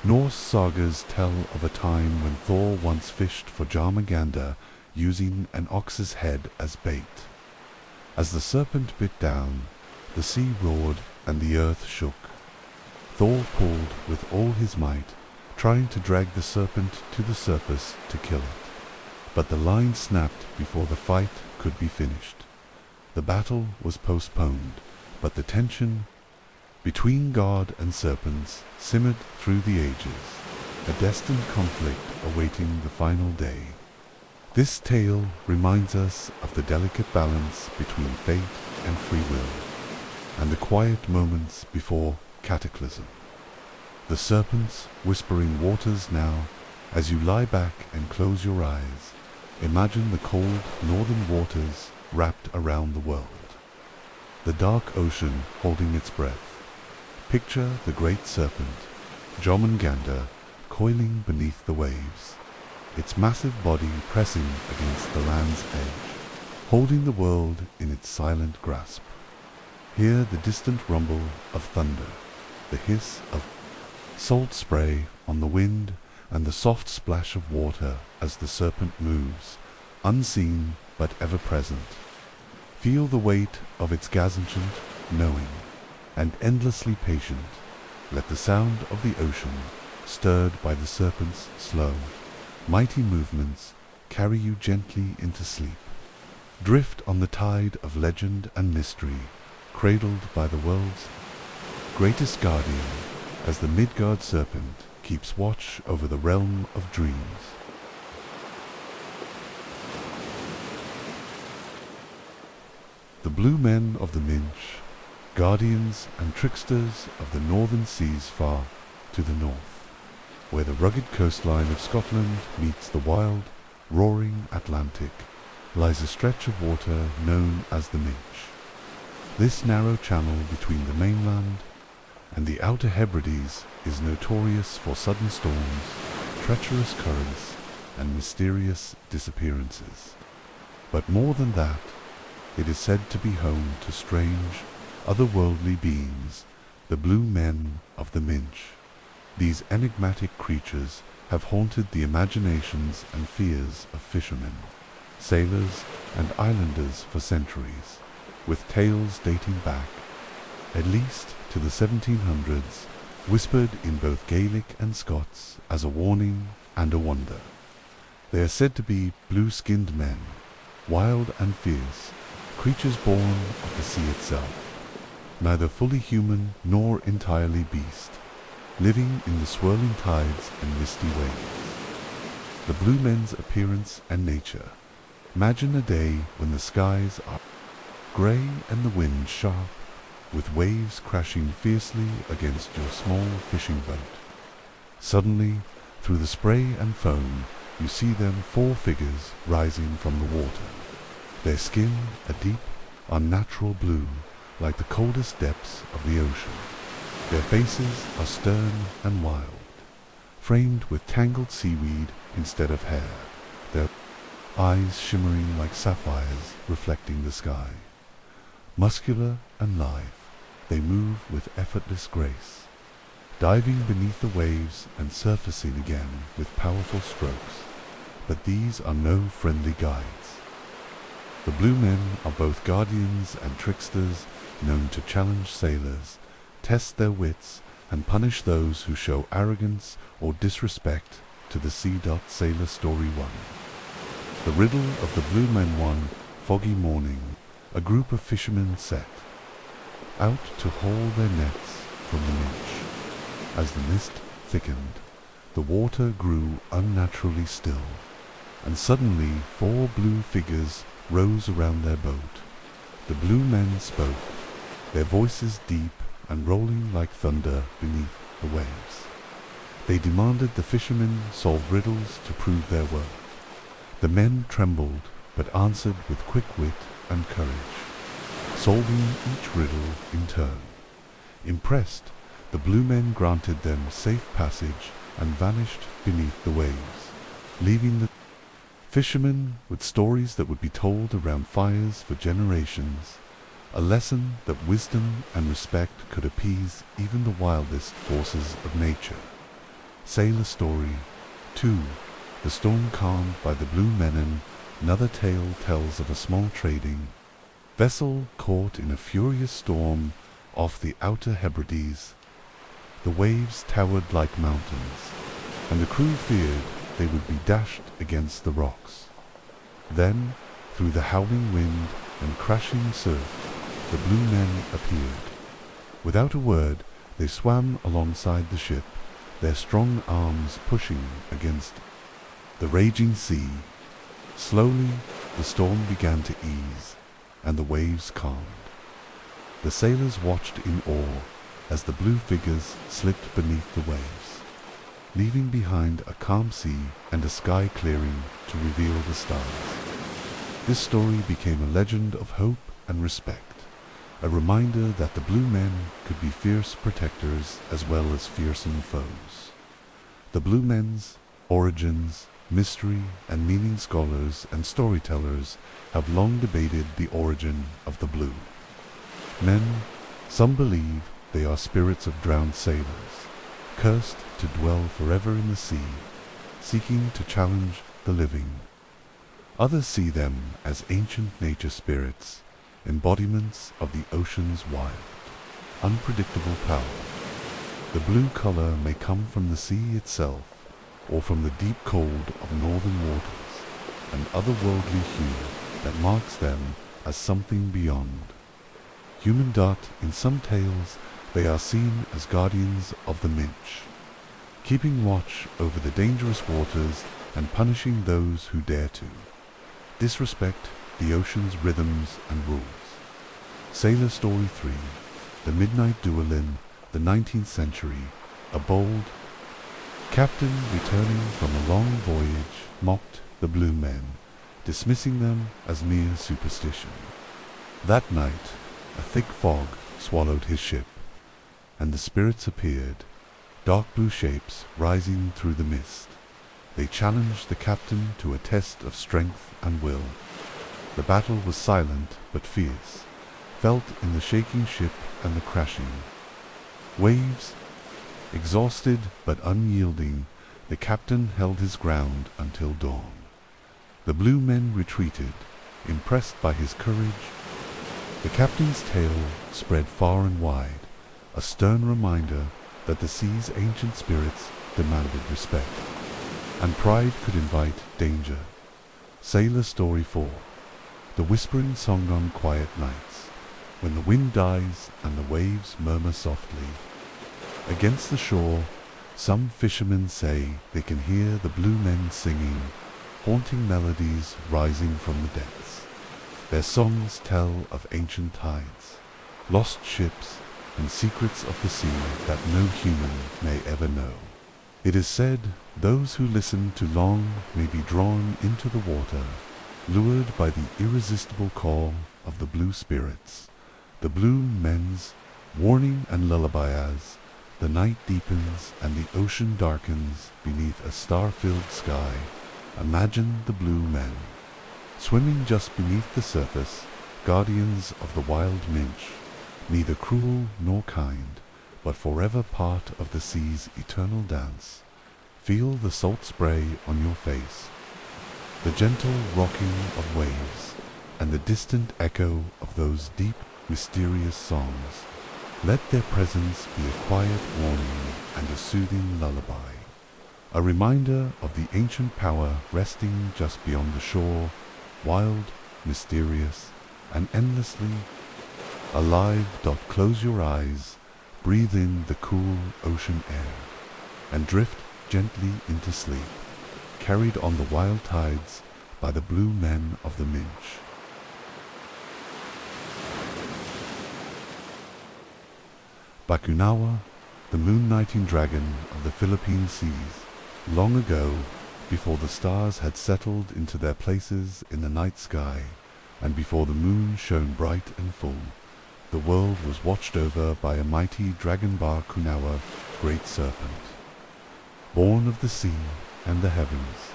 Norse sagas tell of a time when Thor once fished for Jörmungandr using an ox's head as bait. As the serpent bit down, the sea roared and the earth shook. Thor pulled with all his might, trying to drag the serpent to the surface to kill it. But the line snapped before the fight could be finished. The battle was postponed, but the tension between god and serpents simmered through the ages, a destined conflict awaiting the final day. This tale reminds us of the delicate balance between fate and free will, and the quiet moments before cataclysm. The serpents whispering waters now, as you lie back and close your eyes, imagine the cold northern waters wrapped around the world. The dark ocean holding its breath. Picture the great serpent, Jörmungandr, coiling beneath the waves, its massive body pressing against the land's edge, holding the world in its silent grasp. Hear the distant rumble of thunder, the hiss of salt spray on the wind, and the soft splash of water as the serpent moves, unseen but ever present. Feel the weight of its gazancient, knowing, and endlessly patient. Let the sound of the ocean, stirred by the serpent's slow, mighty movements, carry you gently into sleep. Drift on the tide of legend and mystery, cradled by the world's greatest guardian, as the Midgard serpent keeps watch over the realm of dreams. The blue men of the Minch, guardians and tricksters of the northern seas far to the north, where the rugged coastline of Scotland meets the wild, roaring Atlantic, lies a stretch of water known as the Minch. This narrow channel between the mainland and the Outer Hebrides is notorious for sudden storms, treacherous currents, and mysterious disappearances. But more than that, it is said to be home to strange, otherworldly beings, the blue men of the Minch. These enigmatic creatures have haunted the imaginations and fears of fishermen, sailors, and islanders for centuries, with tales dating back, at least to the 1700s, whispered in both Gaelic and Scots as a warning and a wonder. They are said to be blue-skinned men, wild and fierce, creatures born of the sea itself, neither fully human nor entirely beast, living in the swirling tides and misty waves. The blue men's appearance and nature. Imagine a day when the skies are grey and the wind sharp, with waves crashing fiercely against your small fishing boat. Suddenly, through the spray and foam, you see them 4 figures rising from the water, their skin a deep, unnatural blue, like the coldest depths of the ocean. Their faces are stern and wild, framed with tangled seaweed instead of hair, their eyes shimmering like sapphires reflecting the sky. Muscular and lithe, they move with effortless grace, diving beneath the waves and surfacing again with powerful strokes. But these are no friendly guides. The blue men are both guardians and tricksters, known to challenge sailors, test their wits, and punish those who show arrogance or disrespect to the Sea Sailor Story 1. The riddle of the blue men. One foggy morning, a group of fishermen set out to haul their nets from the Minch. As the mist thickened, the water grew unnaturally still, and suddenly 4 blue figures rose around their boat. The blue men spoke, their voices deep and rolling like thunder beneath the waves. They demanded the fishermen solve riddles to prove their worth. The men trembled, but answered with quick wit and courage, solving each riddle in turn. Impressed, the blue men granted them safe passage and vanished beneath the waves, leaving the fishermen with stories that would be told around fires for generations, a lesson that wisdom and respect could appease even the wildest forces of nature. Sailor Story 2. The storm calmed by the blue men. Another tale tells of a small trading vessel caught in a furious storm off the Outer Hebrides. The waves towered like mountains, and the crew feared they would be dashed against the rocks. Then, through the howling wind and crashing surf, the blue men appeared. Without a word, they swam alongside the ship, their strong arms pushing against the raging sea. Slowly, the storm began to ease, and the waves calmed. The sailors watched in awe as the blue figures slipped beneath the waves, leaving behind a calm sea and a sky clearing to reveal the stars. This story became a legend of hope and respect, a reminder that the blue men could be fierce protectors as well as fearsome foes. The blue men's origins, mystery, and meaning scholars and storytellers have long debated the origin of the blue men. Some believe they are spirits of drowned sailors, cursed to dwell forever in the sea, seeking to challenge the living. Others see them as ancient nature spirits, embodiments of the ocean's wild, unpredictable power. The blue color may come from the sea itself, or from the deep cold of northern waters, an otherworldly hue that marks them as something beyond. Human dot, in some tales, they are seen as guardians of the Minch, keeping watch over the dangerous waters and punishing those who dare to disrespect the ocean's rhythms and rules. Sailor Story 3, The Midnight Duel in the 19th Century. A bold captain returning from a long voyage mocked the blue men, dismissing them as mere superstition. That night, a thick fog swallowed his ship, and the spirits appeared, dark blue shapes rising through the mist. They challenged the captain to a test of strength and will. The battle was silent but fierce, felt in the shaking ship and the crashing waves. Exhausted but unyielding, the captain held his ground until dawn. The blue men retreated, impressed by his courage. The captain's tale spread far and wide, a stern reminder that the sea's ancient spirits demanded respect, and pride could invite danger. Sailor Story 4, The Whispering Song on Quiet Nights. When the wind dies and the waves murmur softly against the shore, some fishermen say they can hear the blue men singing, haunting melodies rising from the depths. Their songs tell of ancient tides, lost ships, and secrets of the sea that no human may ever know. It is said those who listen too long may be drawn into the water, lured by the irresistible call of the blue spirits. The blue men's warning and lullaby as the night deepens and the ocean darkens beneath a star-filled sky. Imagine the blue men, swimming just beneath the surface, guardians of the wild Minch, neither cruel nor kind, but forever part of the sea's eternal dance. Feel the salt spray on your face, the gentle rocking of waves, and the distant echo of those deep, mysterious songs. Let their presence be a quiet warning and a soothing lullaby, a reminder of the ancient power resting just beyond the shore, wild, mysterious, and endlessly alive. Close your eyes, breathe in the cool ocean air, and drift gently into sleep, carried on the wild tides by the blue men of the Minch. Bakunawa, the moon-nighting dragon of the Philippine seas. Long ago, before the stars had settled into their places in the night sky, and before the moon shone bright and full, the world was watched over by a mighty dragon Bakunawa, great serpent. Born of the sea and the heavens,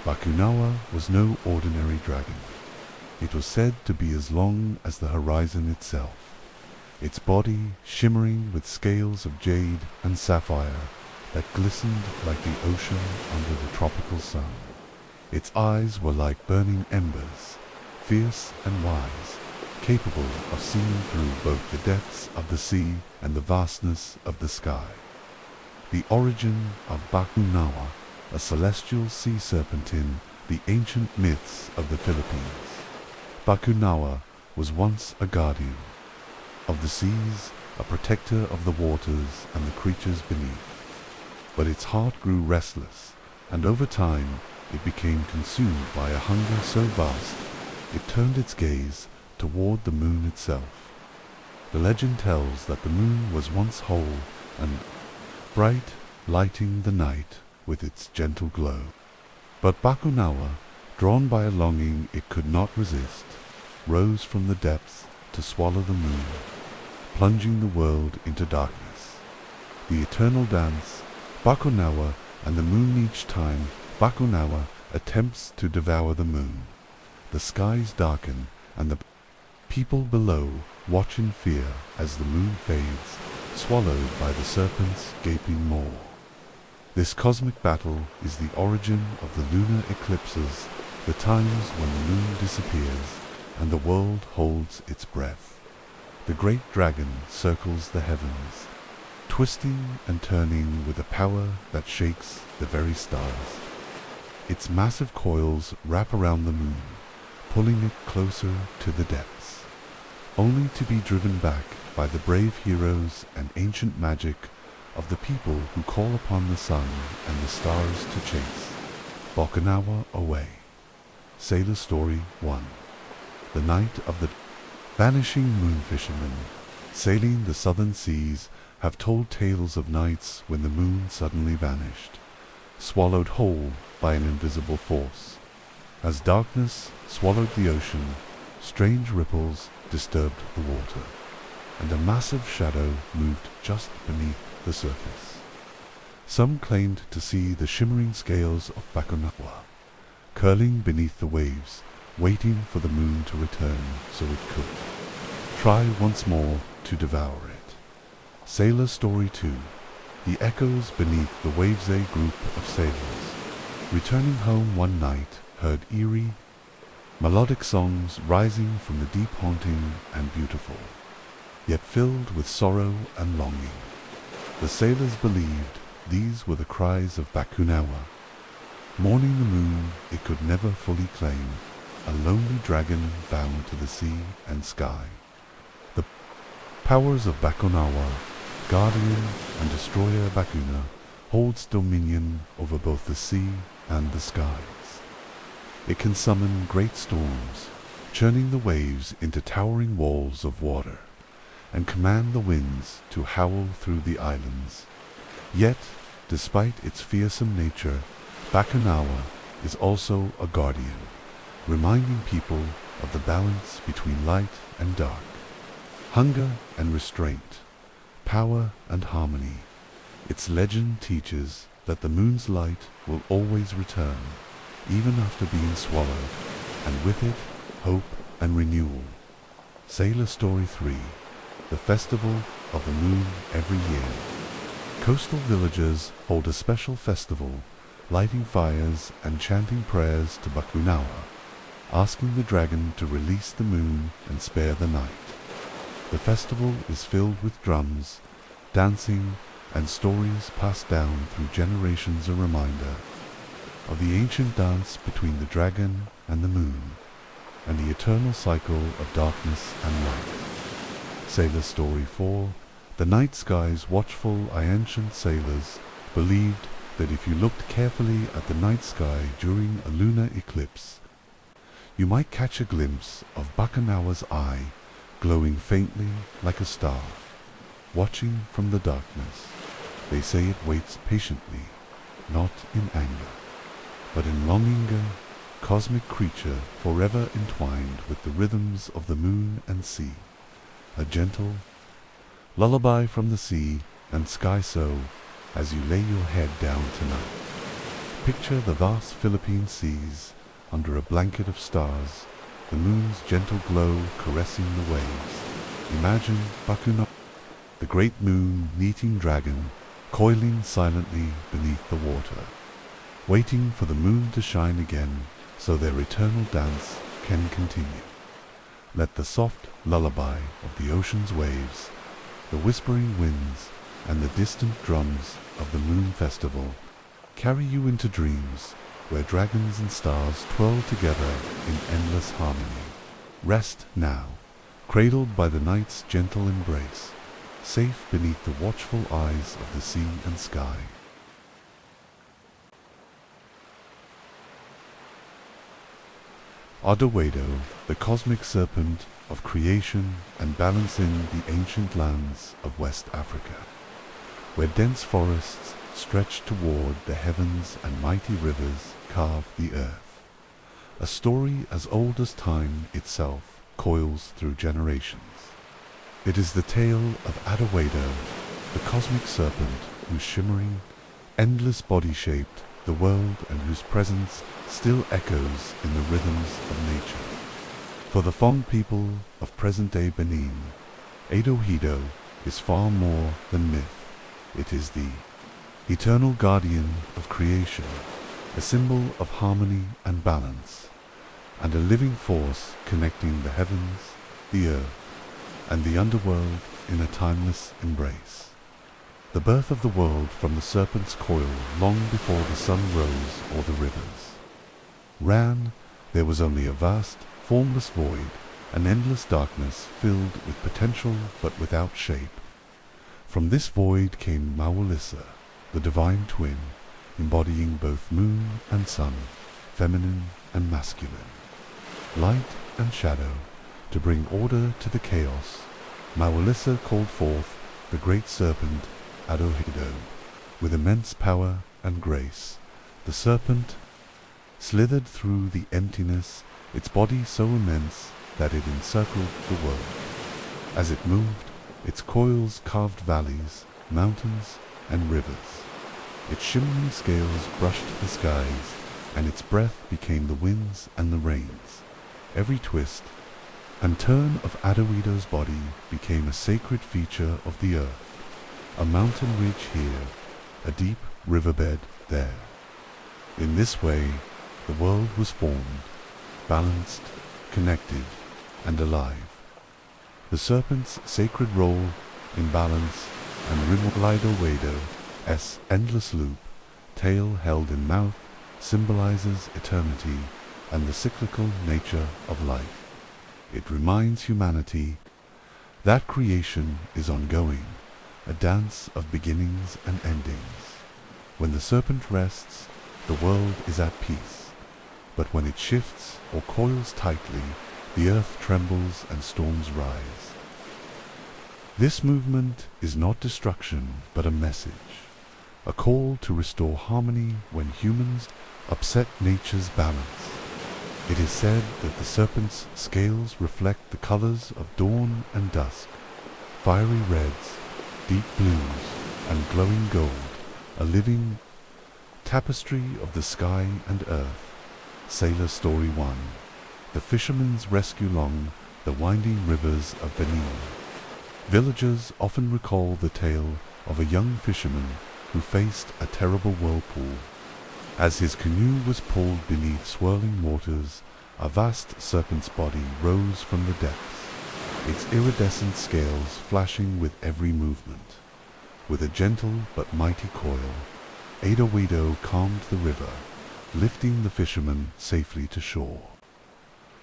Bakunawa was no ordinary dragon. It was said to be as long as the horizon itself, its body shimmering with scales of jade and sapphire that glistened like the ocean under the tropical sun. Its eyes were like burning embers, fierce and wise, capable of seeing through both the depths of the sea and the vastness of the sky. The origin of Bakunawa, a celestial sea serpent in the ancient myths of the Philippines. Bakunawa was once a guardian of the seas, a protector of the waters and the creatures beneath. But its heart grew restless, and over time it became consumed by a hunger so vast it turned its gaze toward the moon itself. The legend tells that the moon was once whole and bright, lighting the night with its gentle glow. But Bakunawa, drawn by a longing it could not resist, rose from the depths to swallow the moon, plunging the world into darkness. The eternal dance, Bakunawa and the moon. Each time Bakunawa attempts to devour the moon, the skies darken and the people below watch in fear as the moon fades, swallowed by the serpent's gaping maw. This cosmic battle is the origin of the lunar eclipses, the times when the moon disappears and the world holds its breath. The great dragon circles the heavens, twisting and turning with a power that shakes the very stars. Its massive coils wrap around the moon, pulling it closer to the depths, only to be driven back by the brave heroes and ancient magic of the people who call upon the sun and the stars to chase Bakunawa away. Sailor Story 1. The night of the vanishing moon. Fishermen sailing the southern seas have told tales of nights when the moon suddenly vanished, swallowed whole by an invisible force. As darkness swallowed the ocean, strange ripples disturbed the water, and a massive shadow moved just beneath the surface. Some claimed to see the shimmering scales of Bakunawa, curling beneath the waves, waiting for the moon to return so it could try once more to devour it. Sailor Story 2. The echoes beneath the waves. A group of sailors, returning home one night, heard eerie, melodic songs rising from the deep, haunting and beautiful, yet filled with sorrow and longing. The sailors believed these were the cries of Bakunawa, mourning the moon it could never fully claim, a lonely dragon bound to the sea and sky. The powers of Bakunawa, guardian and destroyer Bakuna, holds dominion over both the sea and the skies. It can summon great storms, churning the waves into towering walls of water, and command the winds to howl through the islands. Yet, despite its fearsome nature, Bakunawa is also a guardian, reminding people of the balance between light and dark, hunger and restraint, power and harmony. Its legend teaches that the moon's light will always return, even after being swallowed, and with it, hope and renewal. Sailor Story 3. The Festival of the Moon every year. Coastal villagers hold a special festival, lighting fires and chanting prayers to Bakunawa, asking the dragon to release the moon and spare the night. The festival is filled with drums, dancing, and stories passed down through generations, a reminder of the ancient dance between the dragon and the moon, and the eternal cycle of darkness and light. Sailor Story 4. The night skies watchful ancient sailors believed that if you looked carefully at the night sky during a lunar eclipse, you might catch a glimpse of Bakunawa's eye glowing faintly like a star, watching from the darkness. They say it waits patiently, not in anger, but in longing, a cosmic creature forever entwined with the rhythms of the moon and sea. A gentle lullaby from the sea and sky, so as you lay your head down tonight. Picture the vast Philippine seas under a blanket of stars, the moon's gentle glow caressing the waves. Imagine Bakunawa, the great moon-eating dragon, coiling silently beneath the water, waiting for the moon to shine again so their eternal dance can continue. Let the soft lullaby of the ocean's waves, the whispering winds, and the distant drums of the moon festival carry you into dreams where dragons and stars twirl together in endless harmony. Rest now, cradled by the night's gentle embrace, safe beneath the watchful eyes of the sea and sky. Aido-Hwedo, the cosmic serpent of creation and balancing the ancient lands of West Africa, where dense forests stretch toward the heavens and mighty rivers carve the earth. A story as old as time itself coils through generations. It is the tale of Aido-Hwedo, the cosmic serpent whose shimmering, endless body shaped the world and whose presence still echoes in the rhythms of nature. For the fond people of present-day Benin, Aido-Hwedo is far more than myth. It is the eternal guardian of creation, a symbol of harmony and balance, and a living force connecting the heavens, the earth, and the underworld in a timeless embrace. The birth of the world from the serpent's coil long before the sun rose or the rivers ran, there was only a vast, formless void, an endless darkness filled with potential but without shape. From this void came Mawulissa, the divine twin, embodying both moon and sun, feminine and masculine, light and shadow. To bring order to the chaos, Mawulissa called forth the great serpent Aido-Hwedo. With immense power and grace, the serpent slithered through the emptiness, its body so immense that it encircled the world. As it moved, its coils carved valleys, mountains, and rivers. Its shimmering scales brushed the skies, and its breath became the winds and the rains. Every twist and turn of Aido-Hwedo's body became a sacred feature of the earth. A mountain ridge here, a deep riverbed there. In this way, the world was formed, balanced, connected, and alive. The serpent's sacred role in balance and Aido-Hwedo's endless loop, tail held in mouth, symbolizes eternity and the cyclical nature of life. It reminds humanity that creation is ongoing, a dance of beginnings and endings. When the serpent rests, the world is at peace, but when it shifts or coils tightly, the earth trembles and storms rise. This movement is not destruction, but a message, a call to restore harmony when humans upset nature's balance. It is said that the serpent's scales reflect the colors of dawn and dusk, fiery reds, deep blues, and glowing gold, a living tapestry of the sky and earth. Sailor Story 1. The fisherman's rescue along the winding rivers of Benin. Villagers often recall the tale of a young fisherman who faced a terrible whirlpool. As his canoe was pulled beneath swirling waters, a vast serpent's body rose from the depths, its iridescent scales flashing with every movement. With a gentle but mighty coil, Aido-Hwedo calmed the river, lifting the fisherman safely to shore.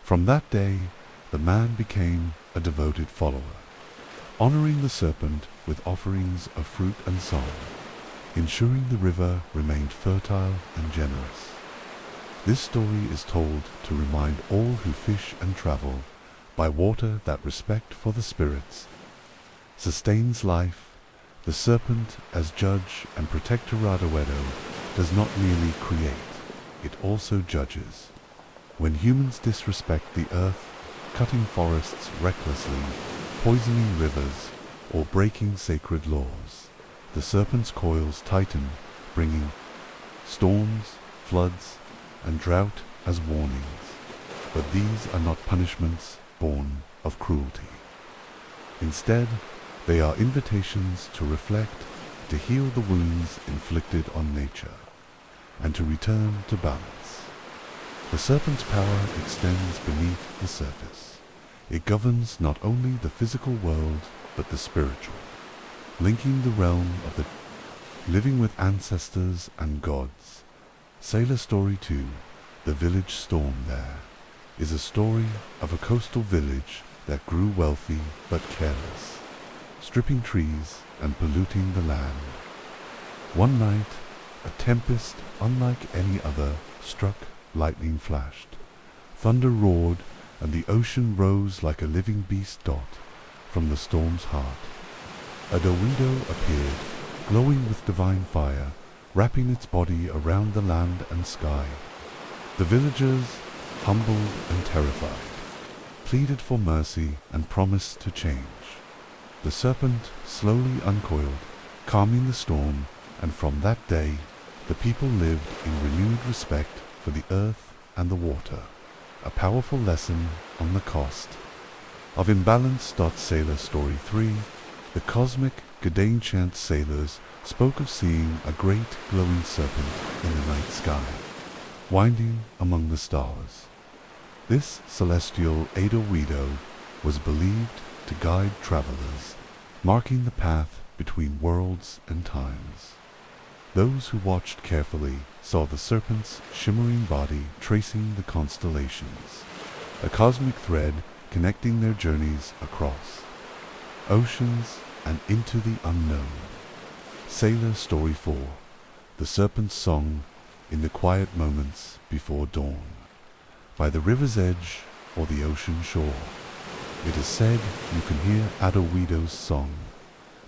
From that day, the man became a devoted follower, honoring the serpent with offerings of fruit and song, ensuring the river remained fertile and generous. This story is told to remind all who fish and travel by water that respect for the spirits sustains life. The serpent, as judge and protector Aido-Hwedo, does not merely create, it also judges. When humans disrespect the earth, cutting forests recklessly, poisoning rivers, or breaking sacred laws, the serpent's coils tighten, bringing storms, floods, and drought as warnings. But these are not punishments born of cruelty. Instead, they are invitations to reflect, to heal the wounds inflicted on nature, and to return to balance. The serpent's power extends beneath the surface. It governs not only the physical world, but the spiritual. linking the realm of the living with ancestors and gods. Sailor Story 2, The Village Storm There, is a story of a coastal village that grew wealthy but careless, stripping trees and polluting the land. One night, a tempest unlike any other struck, lightning flashed, thunder roared, and the ocean rose like a living beast dot from the storm's heart. Aido-Hwedo appeared, glowing with divine fire, wrapping its body around the land and sky. The villagers, humbled and terrified, pleaded for mercy and promised to change. The serpent slowly uncoiled, calming the storm, and from that day the people lived in renewed respect for the earth and the water, a powerful lesson on the cost of imbalance. Sailor Story 3, the cosmic Gdańchant sailors spoke of seeing a great glowing serpent in the night sky, winding among the stars. This celestial Aido-Hwedo was believed to guide travelers, marking the path between worlds and times. Those who watched carefully saw the serpent's shimmering body tracing the constellations, a cosmic thread connecting their journeys across oceans and into the unknown. Sailor Story 4, The Serpent's Song in the Quiet Moments Before Dawn. By the river's edge or the ocean shore, it is said you can hear Aido-Hwedo's song,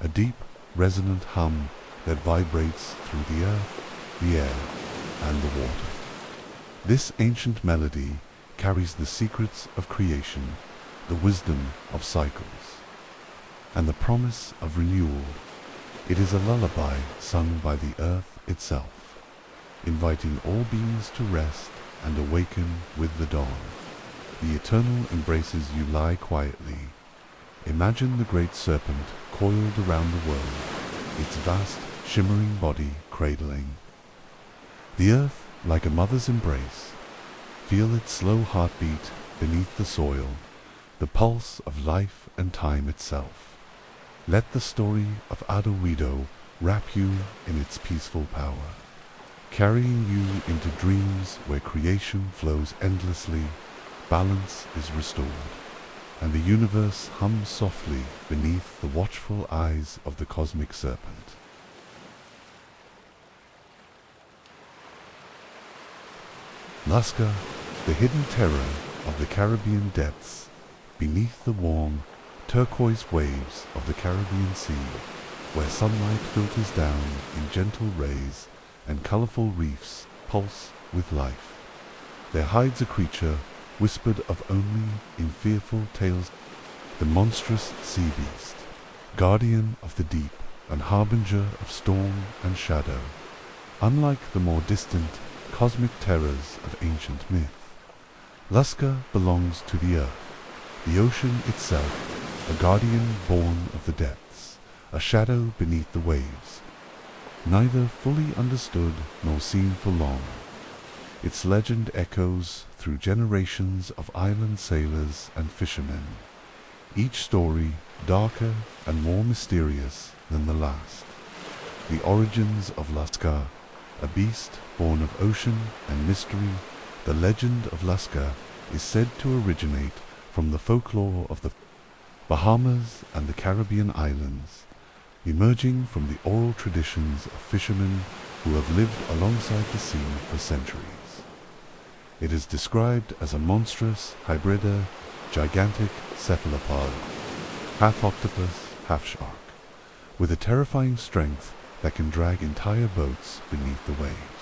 a deep, resonant hum that vibrates through the earth, the air, and the water. This ancient melody carries the secrets of creation, the wisdom of cycles, and the promise of renewal. It is a lullaby sung by the earth itself, inviting all beings to rest and awaken with the dawn. The eternal embraces you lie quietly. Imagine the great serpent coiled around the world, its vast, shimmering body cradling the earth like a mother's embrace. Feel its slow heartbeat beneath the soil, the pulse of life and time itself. Let the story of Aido-Hwedo wrap you in its peaceful power, carrying you into dreams where creation flows endlessly, balance is restored, and the universe hums softly beneath the watchful eyes of the cosmic serpent. Lusca, the hidden terror of the Caribbean depths, beneath the warm, turquoise waves of the Caribbean Sea, where sunlight filters down in gentle rays and colorful reefs pulse with life. There hides a creature whispered of only in fearful tales, the monstrous sea beast, guardian of the deep and harbinger of storm and shadow. Unlike the more distant cosmic terrors of ancient myth, Lusca belongs to the earth, the ocean itself, a guardian born of the depths, a shadow beneath the waves, neither fully understood nor seen for long. Its legend echoes through generations of island sailors and fishermen, each story darker and more mysterious than the last. The origins of Lusca, a beast born of ocean and mystery. The legend of Lusca is said to originate from the folklore of the Bahamas and the Caribbean islands, emerging from the oral traditions of fishermen who have lived alongside the sea for centuries. It is described as a monstrous, hybrida, gigantic cephalopod, half octopus, half shark, with a terrifying strength that can drag entire boats beneath the waves.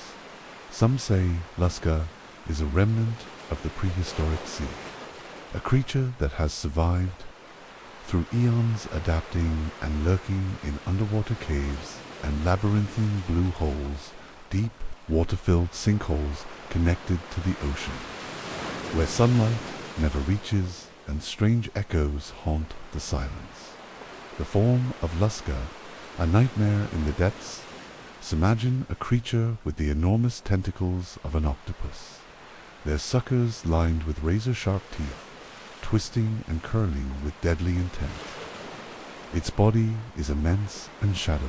Some say Lusca is a remnant of the prehistoric sea, a creature that has survived through eons, adapting and lurking in underwater caves and labyrinthine blue holes, deep, water-filled sinkholes connected to the ocean, where sunlight never reaches and strange echoes haunt the silence. The form of Lusca, a nightmare in the depths. Imagine a creature with the enormous tentacles of an octopus, their suckers lined with razor-sharp teeth, twisting and curling with deadly intent. Its body is immense and shadowy,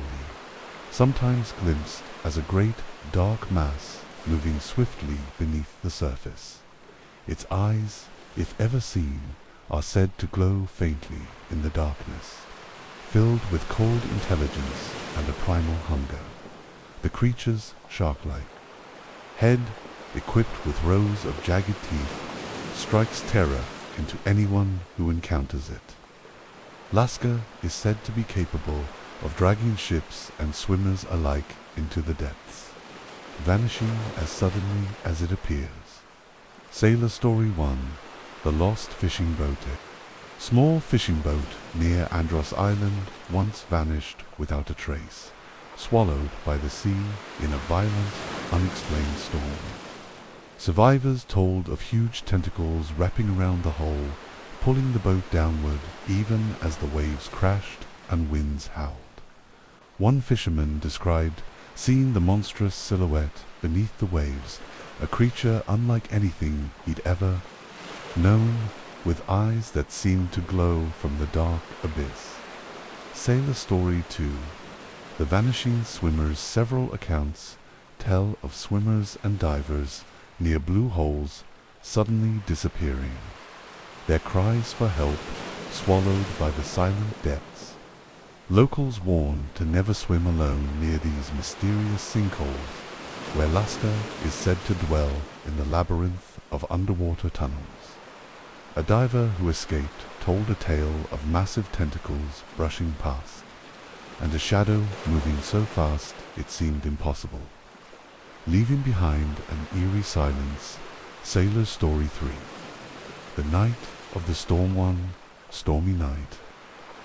sometimes glimpsed as a great dark mass moving swiftly beneath the surface. Its eyes, if ever seen, are said to glow faintly in the darkness, filled with cold intelligence and a primal hunger. The creature's shark-like head, equipped with rows of jagged teeth, strikes terror into anyone who encounters it. Lusca is said to be capable of dragging ships and swimmers alike into the depths, vanishing as suddenly as it appears. Sailor Story 1: The Lost Fishing Boat. Small fishing boat near Andros Island once vanished without a trace, swallowed by the sea in a violent, unexplained storm. Survivors told of huge tentacles wrapping around the hull, pulling the boat downward even as the waves crashed and winds howled. One fisherman described seeing the monstrous silhouette beneath the waves, a creature unlike anything he'd ever known, with eyes that seemed to glow from the dark abyss. Sailor Story 2: The Vanishing Swimmers. Several accounts tell of swimmers and divers near blue holes suddenly disappearing, their cries for help swallowed by the silent depths. Locals warn to never swim alone near these mysterious sinkholes, where Lusca is said to dwell in the labyrinth of underwater tunnels. A diver who escaped told a tale of massive tentacles brushing past, and a shadow moving so fast it seemed impossible, leaving behind an eerie silence. Sailor Story 3: The night of the stormy night,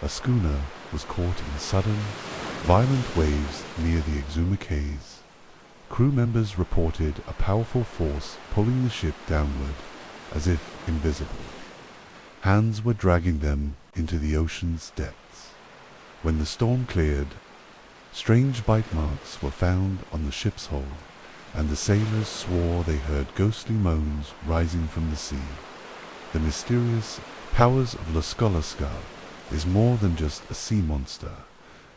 a schooner was caught in sudden, violent waves near the Exuma Cays. Crew members reported a powerful force pulling the ship downward as if invisible. Hands were dragging them into the ocean's depths. When the storm cleared, strange bite marks were found on the ship's hull, and the sailors swore they heard ghostly moans rising from the sea. The mysterious powers of Lusca is more than just a sea monster.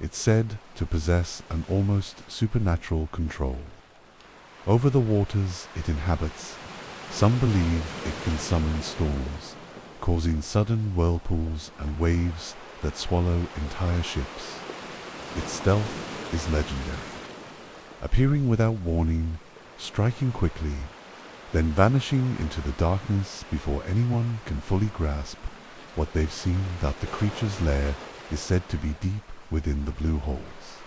It's said to possess an almost supernatural control over the waters it inhabits. Some believe it can summon storms, causing sudden whirlpools and waves that swallow entire ships. Its stealth is legendary, appearing without warning, striking quickly, then vanishing into the darkness before anyone can fully grasp what they've seen. That the creature's lair is said to be deep within the blue holes,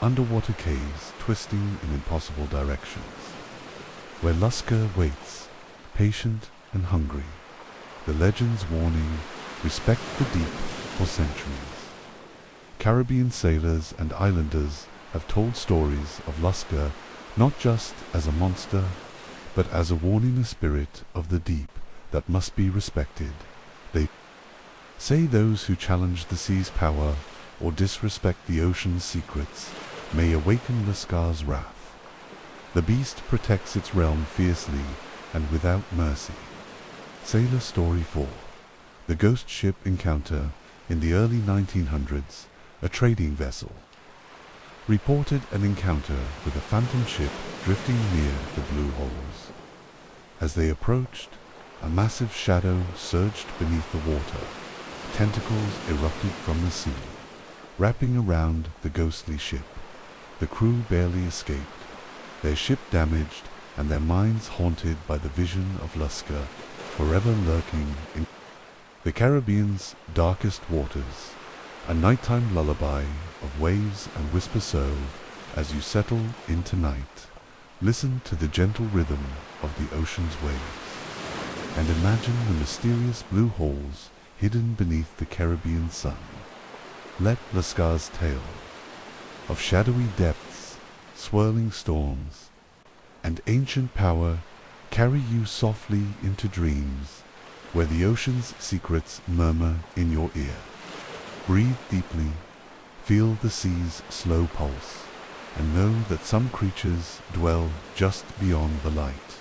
underwater caves twisting in impossible directions, where Lusca waits, patient and hungry. The legend's warning: respect the deep for centuries. Caribbean sailors and islanders have told stories of Lusca not just as a monster, but as a warning, a spirit of the deep that must be respected. They say those who challenge the sea's power or disrespect the ocean's secrets may awaken Lusca's wrath. The beast protects its realm fiercely and without mercy. Sailor Story 4: The ghost ship encounter. In the early 1900s, a trading vessel reported an encounter with a phantom ship drifting near the blue holes. As they approached, a massive shadow surged beneath the water. Tentacles erupted from the sea, wrapping around the ghostly ship. The crew barely escaped, their ship damaged and their minds haunted by the vision of Lusca, forever lurking in the Caribbean's darkest waters. A nighttime lullaby of waves and whisper. So, as you settle into night, listen to the gentle rhythm of the ocean's waves, and imagine the mysterious blue holes hidden beneath the Caribbean sun. Let Lusca's tale of shadowy depths, swirling storms, and ancient power carry you softly into dreams, where the ocean's secrets murmur in your ear. Breathe deeply, feel the sea's slow pulse, and know that some creatures dwell just beyond the light,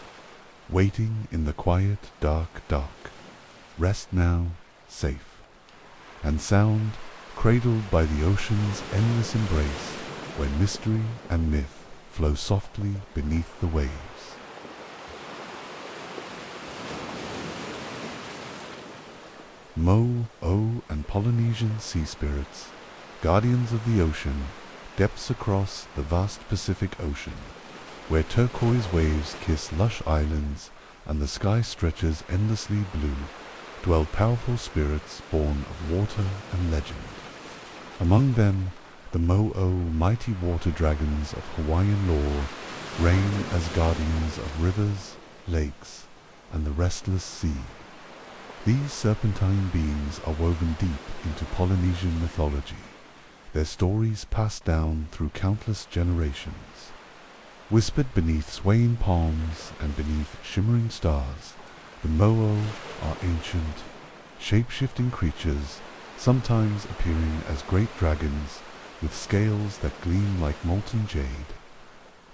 waiting in the quiet, dark. Rest now, safe and sound, cradled by the ocean's endless embrace, where mystery and myth flow softly beneath the waves. Mo-O and Polynesian sea spirits, guardians of the ocean, depths across the vast Pacific Ocean, where turquoise waves kiss lush islands and the sky stretches endlessly blue, dwell powerful spirits born of water and legend. Among them, the Mo-O mighty water dragons of Hawaiian lore reign as guardians of rivers, lakes, and the restless sea. These serpentine beings are woven deep into Polynesian mythology, their stories passed down through countless generations. Whispered beneath swaying palms and beneath shimmering stars, the Mo-O are ancient, shape-shifting creatures, sometimes appearing as great dragons with scales that gleam like molten jade,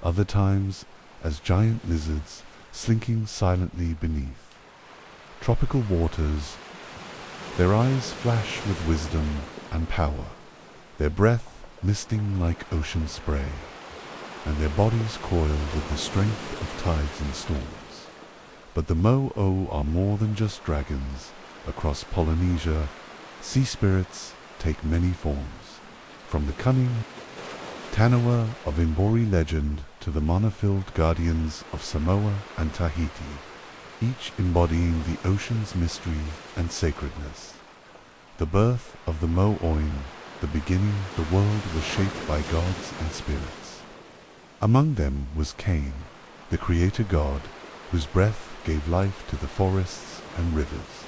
other times as giant lizards slinking silently beneath tropical waters. Their eyes flash with wisdom and power, their breath misting like ocean spray, and their bodies coil with the strength of tides and storms. But the Mo-O are more than just dragons. Across Polynesia, sea spirits take many forms, from the cunning Tanawa of Imbori legend to the mana-filled guardians of Samoa and Tahiti, each embodying the ocean's mystery and sacredness. The birth of the Mo-Oin, the beginning, the world was shaped by gods and spirits. Among them was Cain, the creator god, whose breath gave life to the forests and rivers.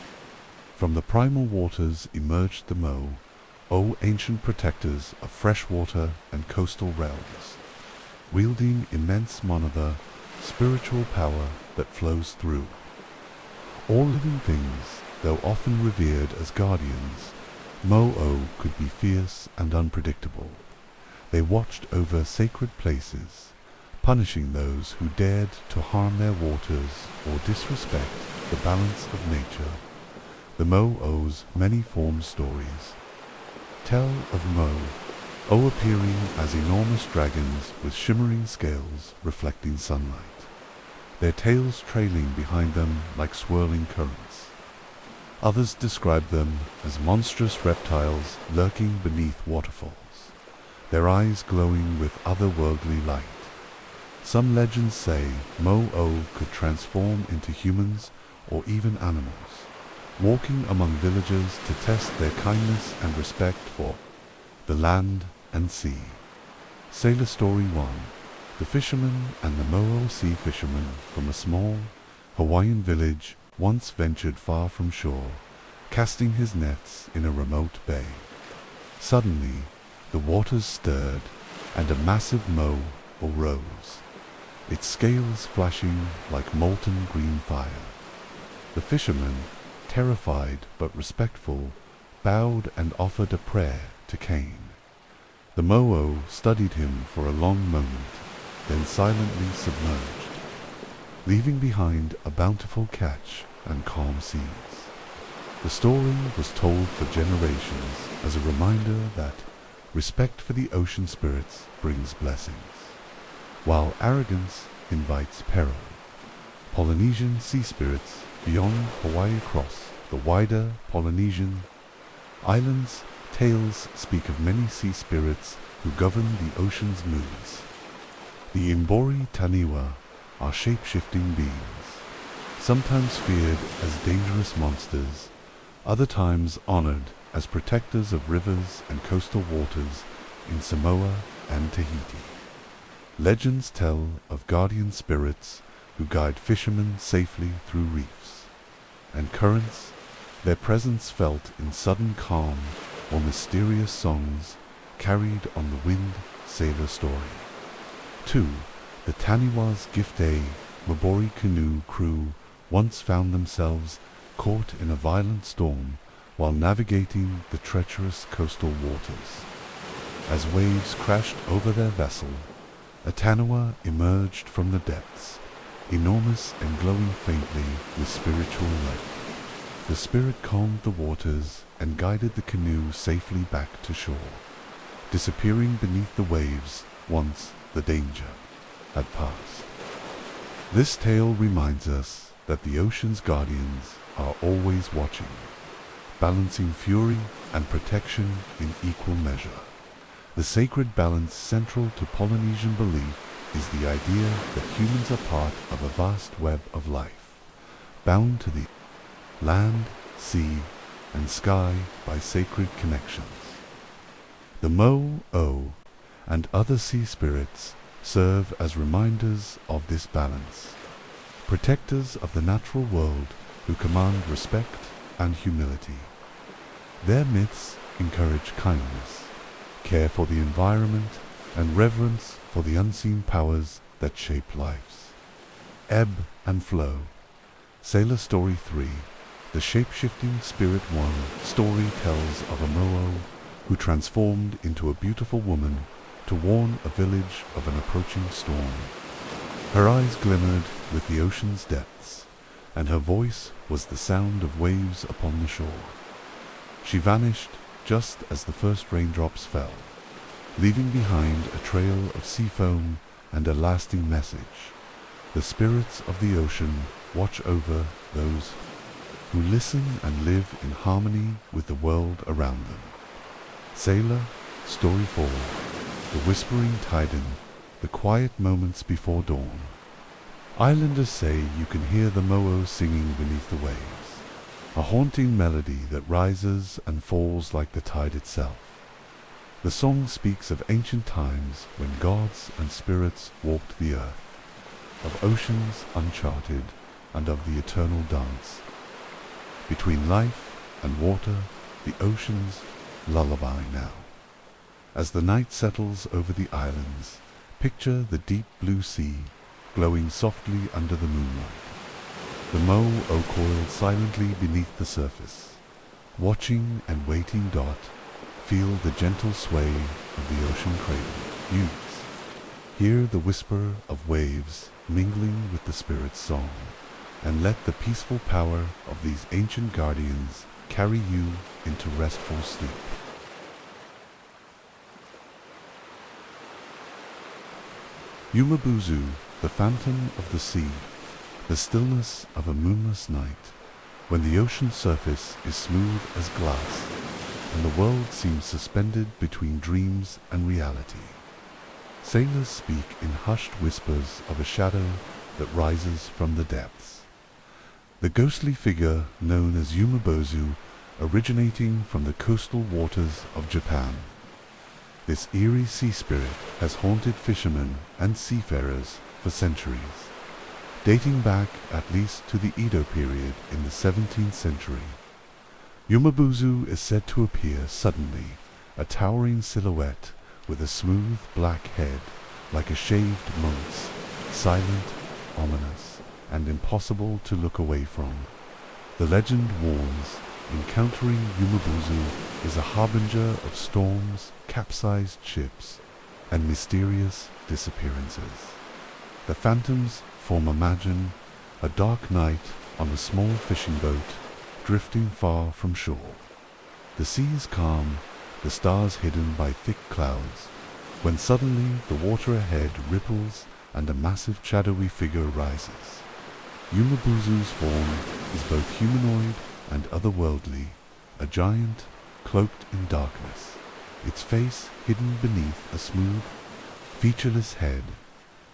From the primal waters emerged the Mo-O, ancient protectors of freshwater and coastal realms, wielding immense monada, spiritual power that flows through. All living things, though often revered as guardians, Mo-O could be fierce and unpredictable. They watched over sacred places, punishing those who dared to harm their waters or disrespect the balance of nature. The Mo-O's many-formed stories tell of Mo-O appearing as enormous dragons with shimmering scales reflecting sunlight, their tails trailing behind them like swirling currents. Others describe them as monstrous reptiles lurking beneath waterfalls, their eyes glowing with otherworldly light. Some legends say Mo-O could transform into humans or even animals, walking among villagers to test their kindness and respect for the land and sea. Sailor Story 1. The fisherman and the Mo-O sea fisherman from a small Hawaiian village once ventured far from shore, casting his nets in a remote bay. Suddenly, the waters stirred, and a massive Mo-O rose, its scales flashing like molten green fire. The fisherman, terrified but respectful, bowed and offered a prayer to Cain. The Mo-O studied him for a long moment, then silently submerged, leaving behind a bountiful catch and calm seas. The story was told for generations as a reminder that respect for the ocean spirits brings blessings, while arrogance invites peril. Polynesian sea spirits beyond Hawaii cross the wider Polynesian islands. Tales speak of many sea spirits who govern the ocean's moods. The Imbori Taniwa are shape-shifting beings, sometimes feared as dangerous monsters, other times honored as protectors of rivers and coastal waters in Samoa and Tahiti. Legends tell of guardian spirits who guide fishermen safely through reefs and currents, their presence felt in sudden calm or mysterious songs carried on the wind. Sailor Story 2. The Taniwa's Gift-A Mabori canoe crew once found themselves caught in a violent storm while navigating the treacherous coastal waters. As waves crashed over their vessel, a Taniwa emerged from the depths, enormous and glowing faintly with spiritual light. The spirit calmed the waters and guided the canoe safely back to shore, disappearing beneath the waves once the danger had passed. This tale reminds us that the ocean's guardians are always watching, balancing fury and protection in equal measure. The sacred balance central to Polynesian belief is the idea that humans are part of a vast web of life, bound to the land, sea, and sky by sacred connections. The Mo-o and other sea spirits serve as reminders of this balance, protectors of the natural world who command respect and humility. Their myths encourage kindness, care for the environment, and reverence for the unseen powers that shape lives. Ebb and Flow. Sailor Story 3. The shape-shifting Spirit 1 story tells of a Mo-o who transformed into a beautiful woman to warn a village of an approaching storm. Her eyes glimmered with the ocean's depths, and her voice was the sound of waves upon the shore. She vanished just as the first raindrops fell, leaving behind a trail of sea foam and a lasting message. The spirits of the ocean watch over those who listen and live in harmony with the world around them. Sailor Story 4. The Whispering Titan, the quiet moments before dawn. Islanders say you can hear the Mo-o singing beneath the waves, a haunting melody that rises and falls like the tide itself. The song speaks of ancient times when gods and spirits walked the earth, of oceans uncharted, and of the eternal dance. Between life and water, the ocean's lullaby now. As the night settles over the islands, picture the deep blue sea glowing softly under the moonlight. The Mo-o coiled silently beneath the surface, watching and waiting. Feel the gentle sway of the ocean cradle. Use. Hear the whisper of waves mingling with the spirit's song, and let the peaceful power of these ancient guardians carry you into restful sleep. Umibōzu, the phantom of the sea, the stillness of a moonless night, when the ocean surface is smooth as glass, and the world seems suspended between dreams and reality. Sailors speak in hushed whispers of a shadow that rises from the depths. The ghostly figure known as Umibōzu, originating from the coastal waters of Japan. This eerie sea spirit has haunted fishermen and seafarers for centuries, dating back at least to the Edo period in the 17th century. Umibōzu is said to appear suddenly, a towering silhouette with a smooth black head like a shaved monk's, silent, ominous, and impossible to look away from. The legend warns, encountering Umibōzu is a harbinger of storms, capsized ships, and mysterious disappearances. The phantoms form a dark night on a small fishing boat drifting far from shore. The sea is calm, the stars hidden by thick clouds, when suddenly the water ahead ripples and a massive shadowy figure rises. Umibōzu's form is both humanoid and otherworldly, a giant cloaked in darkness, its face hidden beneath a smooth, featureless head.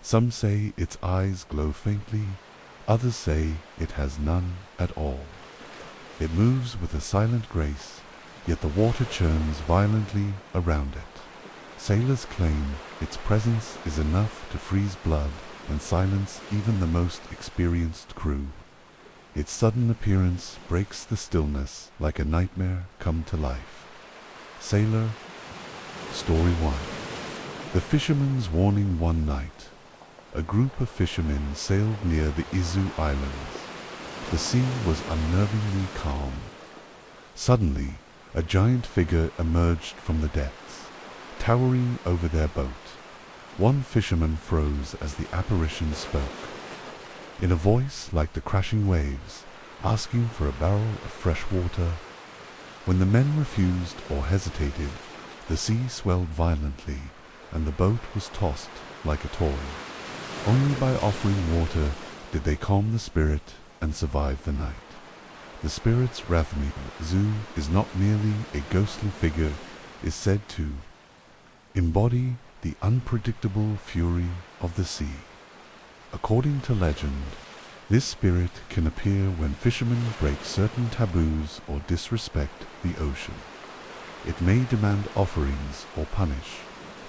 Some say its eyes glow faintly, others say it has none at all. It moves with a silent grace, yet the water churns violently around it. Sailors claim its presence is enough to freeze blood and silence even the most experienced crew. Its sudden appearance breaks the stillness like a nightmare come to life. Sailor Story 1. The Fisherman's Warning. One night, a group of fishermen sailed near the Izu Islands. The sea was unnervingly calm. Suddenly, a giant figure emerged from the depths, towering over their boat. One fisherman froze as the apparition spoke. In a voice like the crashing waves, asking for a barrel of fresh water. When the men refused or hesitated, the sea swelled violently, and the boat was tossed like a toy. Only by offering water did they calm the spirit and survive the night. The spirit's Umibōzu is not merely a ghostly figure, is said to embody the unpredictable fury of the sea. According to legend, this spirit can appear when fishermen break certain taboos or disrespect the ocean. It may demand offerings or punish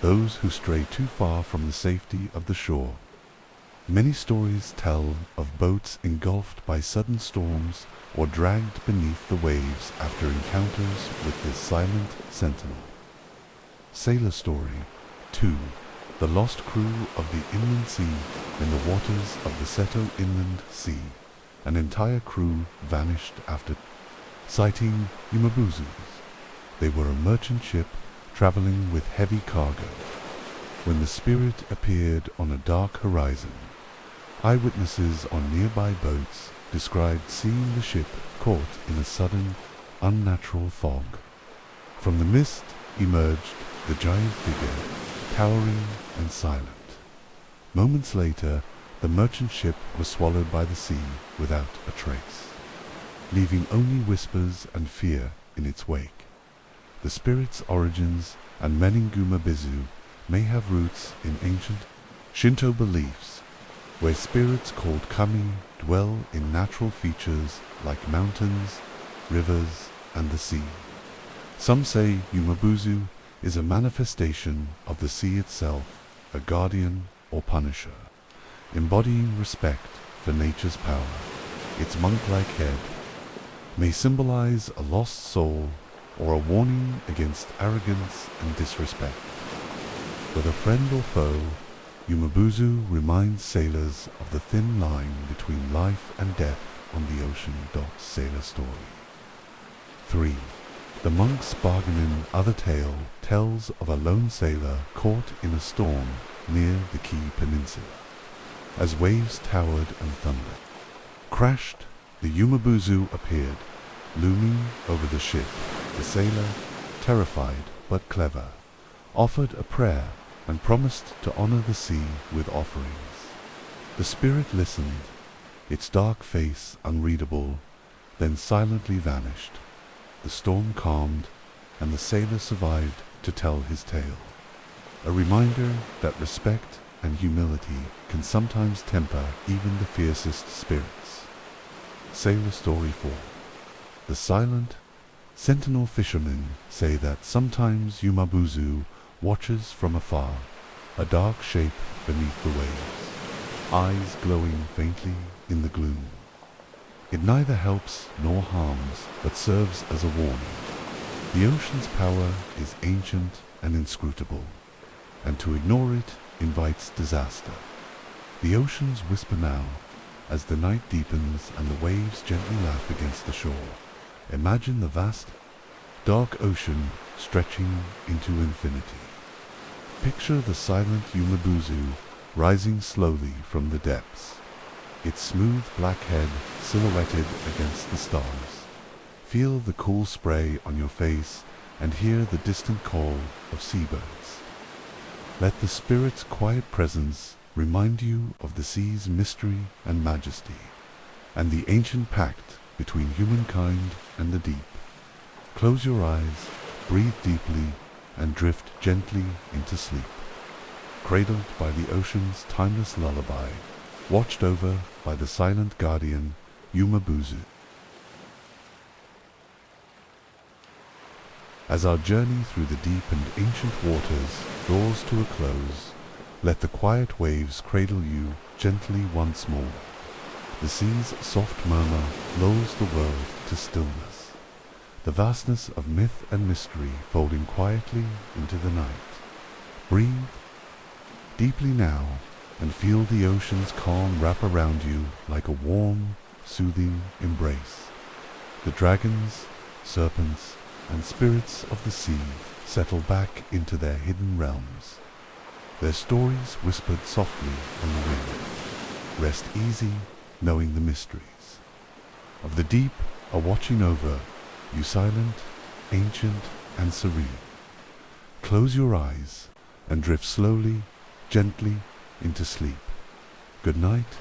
those who stray too far from the safety of the shore. Many stories tell of boats engulfed by sudden storms or dragged beneath the waves after encounters with this silent sentinel. Sailor Story 2. The lost crew of the inland sea in the waters of the Seto Inland Sea. An entire crew vanished after sighting Umibōzus. They were a merchant ship traveling with heavy cargo. When the spirit appeared on a dark horizon, eyewitnesses on nearby boats described seeing the ship caught in a sudden, unnatural fog. From the mist emerged the giant figure, towering and silent. Moments later, the merchant ship was swallowed by the sea without a trace, leaving only whispers and fear in its wake. The spirit's origins and Umibōzu may have roots in ancient Shinto beliefs, where spirits called kami dwell in natural features like mountains, rivers, and the sea. Some say Umibōzu is a manifestation of the sea itself, a guardian or punisher, embodying respect for nature's power. Its monk-like head may symbolize a lost soul or a warning against arrogance and disrespect. Whether friend or foe, Umibōzu reminds sailors of the thin line between life and death on the ocean. Sailor Story 3. The Monk's Bargainin. Other tale tells of a lone sailor caught in a storm near the Key Peninsula. As waves towered and thundered, crashed, the Umibōzu appeared, looming over the ship. The sailor, terrified but clever, offered a prayer and promised to honor the sea with offerings. The spirit listened, its dark face unreadable, then silently vanished. The storm calmed, and the sailor survived to tell his tale. A reminder that respect and humility can sometimes temper even the fiercest spirits. Sailor Story 4. The silent, sentinel fishermen say that sometimes Umibōzu watches from afar, a dark shape beneath the waves, eyes glowing faintly in the gloom. It neither helps nor harms, but serves as a warning. The ocean's power is ancient and inscrutable, and to ignore it invites disaster. The oceans whisper now, as the night deepens and the waves gently lap against the shore. Imagine the vast, dark ocean stretching into infinity. Picture the silent Umibōzu rising slowly from the depths, its smooth black head silhouetted against the stars. Feel the cool spray on your face and hear the distant call of seabirds. Let the spirit's quiet presence remind you of the sea's mystery and majesty, and the ancient pact between humankind and the deep. Close your eyes, breathe deeply, and drift gently into sleep, cradled by the ocean's timeless lullaby, watched over by the silent guardian, Umibōzu. As our journey through the deep and ancient waters draws to a close, let the quiet waves cradle you gently once more. The sea's soft murmur lulls the world to stillness, the vastness of myth and mystery folding quietly into the night. Breathe deeply now and feel the ocean's calm wrap around you like a warm, soothing embrace. The dragons, serpents, and spirits of the sea settle back into their hidden realms, their stories whispered softly on the wind. Rest easy, knowing the mysteries of the deep are watching over you, silent, ancient, and serene. Close your eyes and drift slowly, gently into sleep. Good night